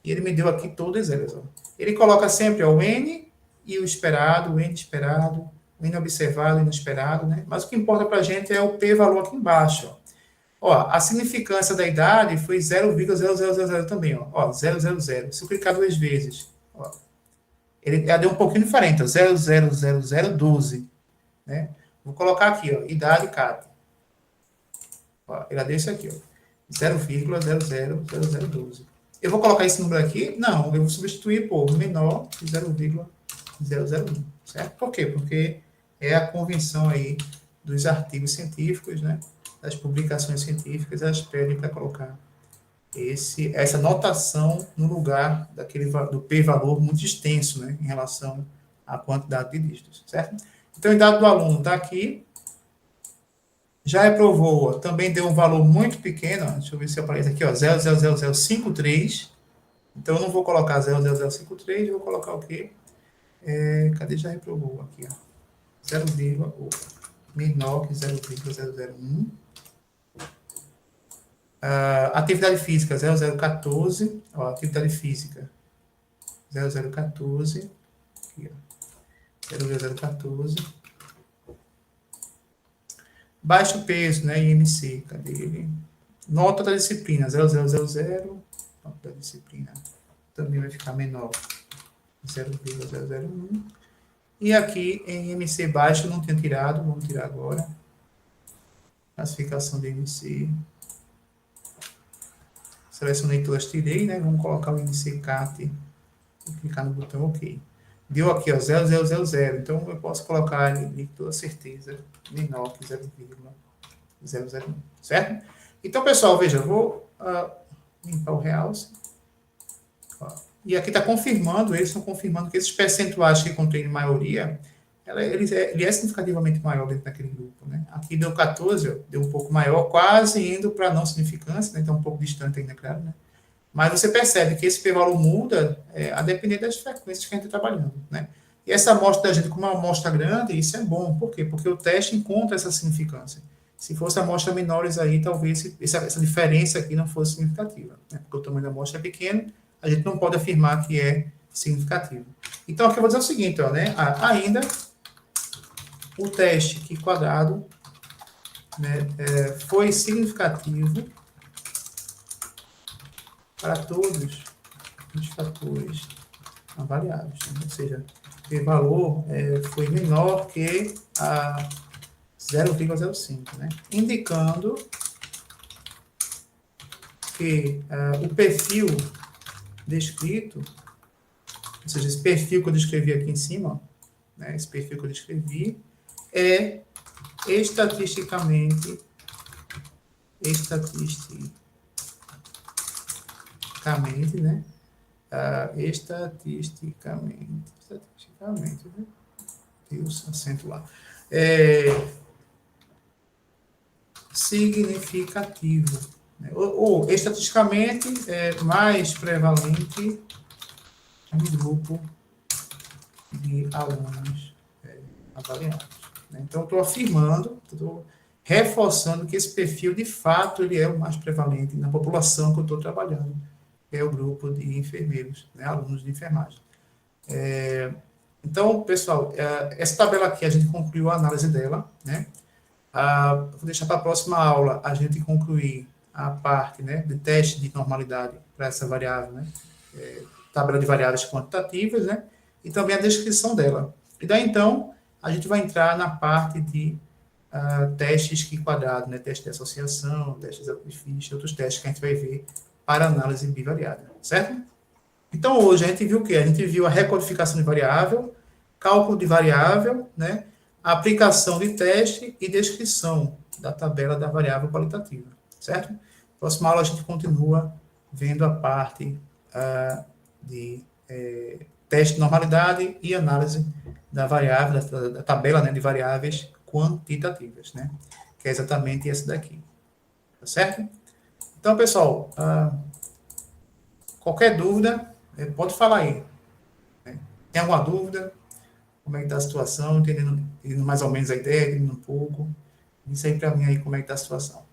e ele me deu aqui todas elas. Ó. Ele coloca sempre ó, o N e o esperado, o N esperado, o N observado, o inesperado, né? Mas o que importa para a gente é o P-valor aqui embaixo, ó. Ó, a significância da idade foi 0,0000 também, ó, 000. Se eu clicar 2 vezes, ó, ele deu um pouquinho diferente, ó, 0,00012, né? Vou colocar aqui, ó, idade CAT. Ó, ele deu isso aqui, ó, 0,000012. Eu vou colocar esse número aqui? Não, eu vou substituir por menor que 0,001, certo? Por quê? Porque é a convenção aí dos artigos científicos, né? Das publicações científicas, elas pedem para colocar essa notação no lugar do p-valor muito extenso, né, em relação à quantidade de dígitos, certo? Então, a idade do aluno está aqui, já reprovou, também deu um valor muito pequeno, deixa eu ver se aparece aqui, ó, 0,0053, então eu não vou colocar 0,0053, eu vou colocar o quê? Cadê já reprovou aqui, ó, 0, menor que 0,001, atividade física 0014, ó, atividade física 0014, aqui, ó, 0014. Baixo peso, né? IMC, cadê ele? Nota da disciplina, 0000. Nota da disciplina também vai ficar menor, 0,001. E aqui, em IMC baixo, não tinha tirado, vamos tirar agora. Classificação de IMC. Selecionei todas, tirei, né? Vamos colocar o IMC CAT. Vou clicar no botão OK. Deu aqui, ó, 0000. Então, eu posso colocar ali, com toda certeza, menor que 0,001, certo? Então, pessoal, veja, eu vou limpar o realce. Ó, e aqui está confirmando, eles estão confirmando que esses percentuais que contém maioria, ele é significativamente maior dentro daquele grupo, né? Aqui deu 14, ó, deu um pouco maior, quase indo para a não significância, né? Então, um pouco distante ainda, claro, né? Mas você percebe que esse p-valor muda a depender das frequências que a gente está trabalhando, né? E essa amostra da gente, como é uma amostra grande, isso é bom. Por quê? Porque o teste encontra essa significância. Se fosse amostras menores aí, talvez essa diferença aqui não fosse significativa, né? Porque o tamanho da amostra é pequeno, a gente não pode afirmar que é significativo. Então, aqui eu vou dizer o seguinte, ó, né? Ainda o teste aqui quadrado, né, foi significativo para todos os fatores avaliados, né? Ou seja, o valor foi menor que a 0,05, né? Indicando que o perfil descrito, ou seja, esse perfil que eu descrevi aqui em cima, né, esse perfil que eu descrevi, é estatisticamente, né? Estatisticamente, né? Deus, acento lá. Significativo, né? Ou estatisticamente mais prevalente no grupo de alunos avaliados, né? Então, estou afirmando, estou reforçando que esse perfil, de fato, ele é o mais prevalente na população que eu estou trabalhando, que é o grupo de enfermeiros, né, alunos de enfermagem. Então, pessoal, essa tabela aqui, a gente concluiu a análise dela, né? Vou deixar para a próxima aula a gente concluir a parte, né, de teste de normalidade para essa variável, né? Tabela de variáveis quantitativas, né? E também a descrição dela. E daí, então, a gente vai entrar na parte de testes Q quadrado, né? Teste de associação, testes de ficha, outros testes que a gente vai ver para análise bivariada, certo? Então, hoje a gente viu o quê? A gente viu a recodificação de variável, cálculo de variável, né? Aplicação de teste e descrição da tabela da variável qualitativa, certo? Próxima aula a gente continua vendo a parte de teste de normalidade e análise da variável, da tabela, né, de variáveis quantitativas, né? Que é exatamente essa daqui, tá certo? Então, pessoal, qualquer dúvida, pode falar aí, né? Tem alguma dúvida? Como é que está a situação? Entendendo mais ou menos a ideia, entendendo um pouco? Isso aí para mim aí, como é que está a situação.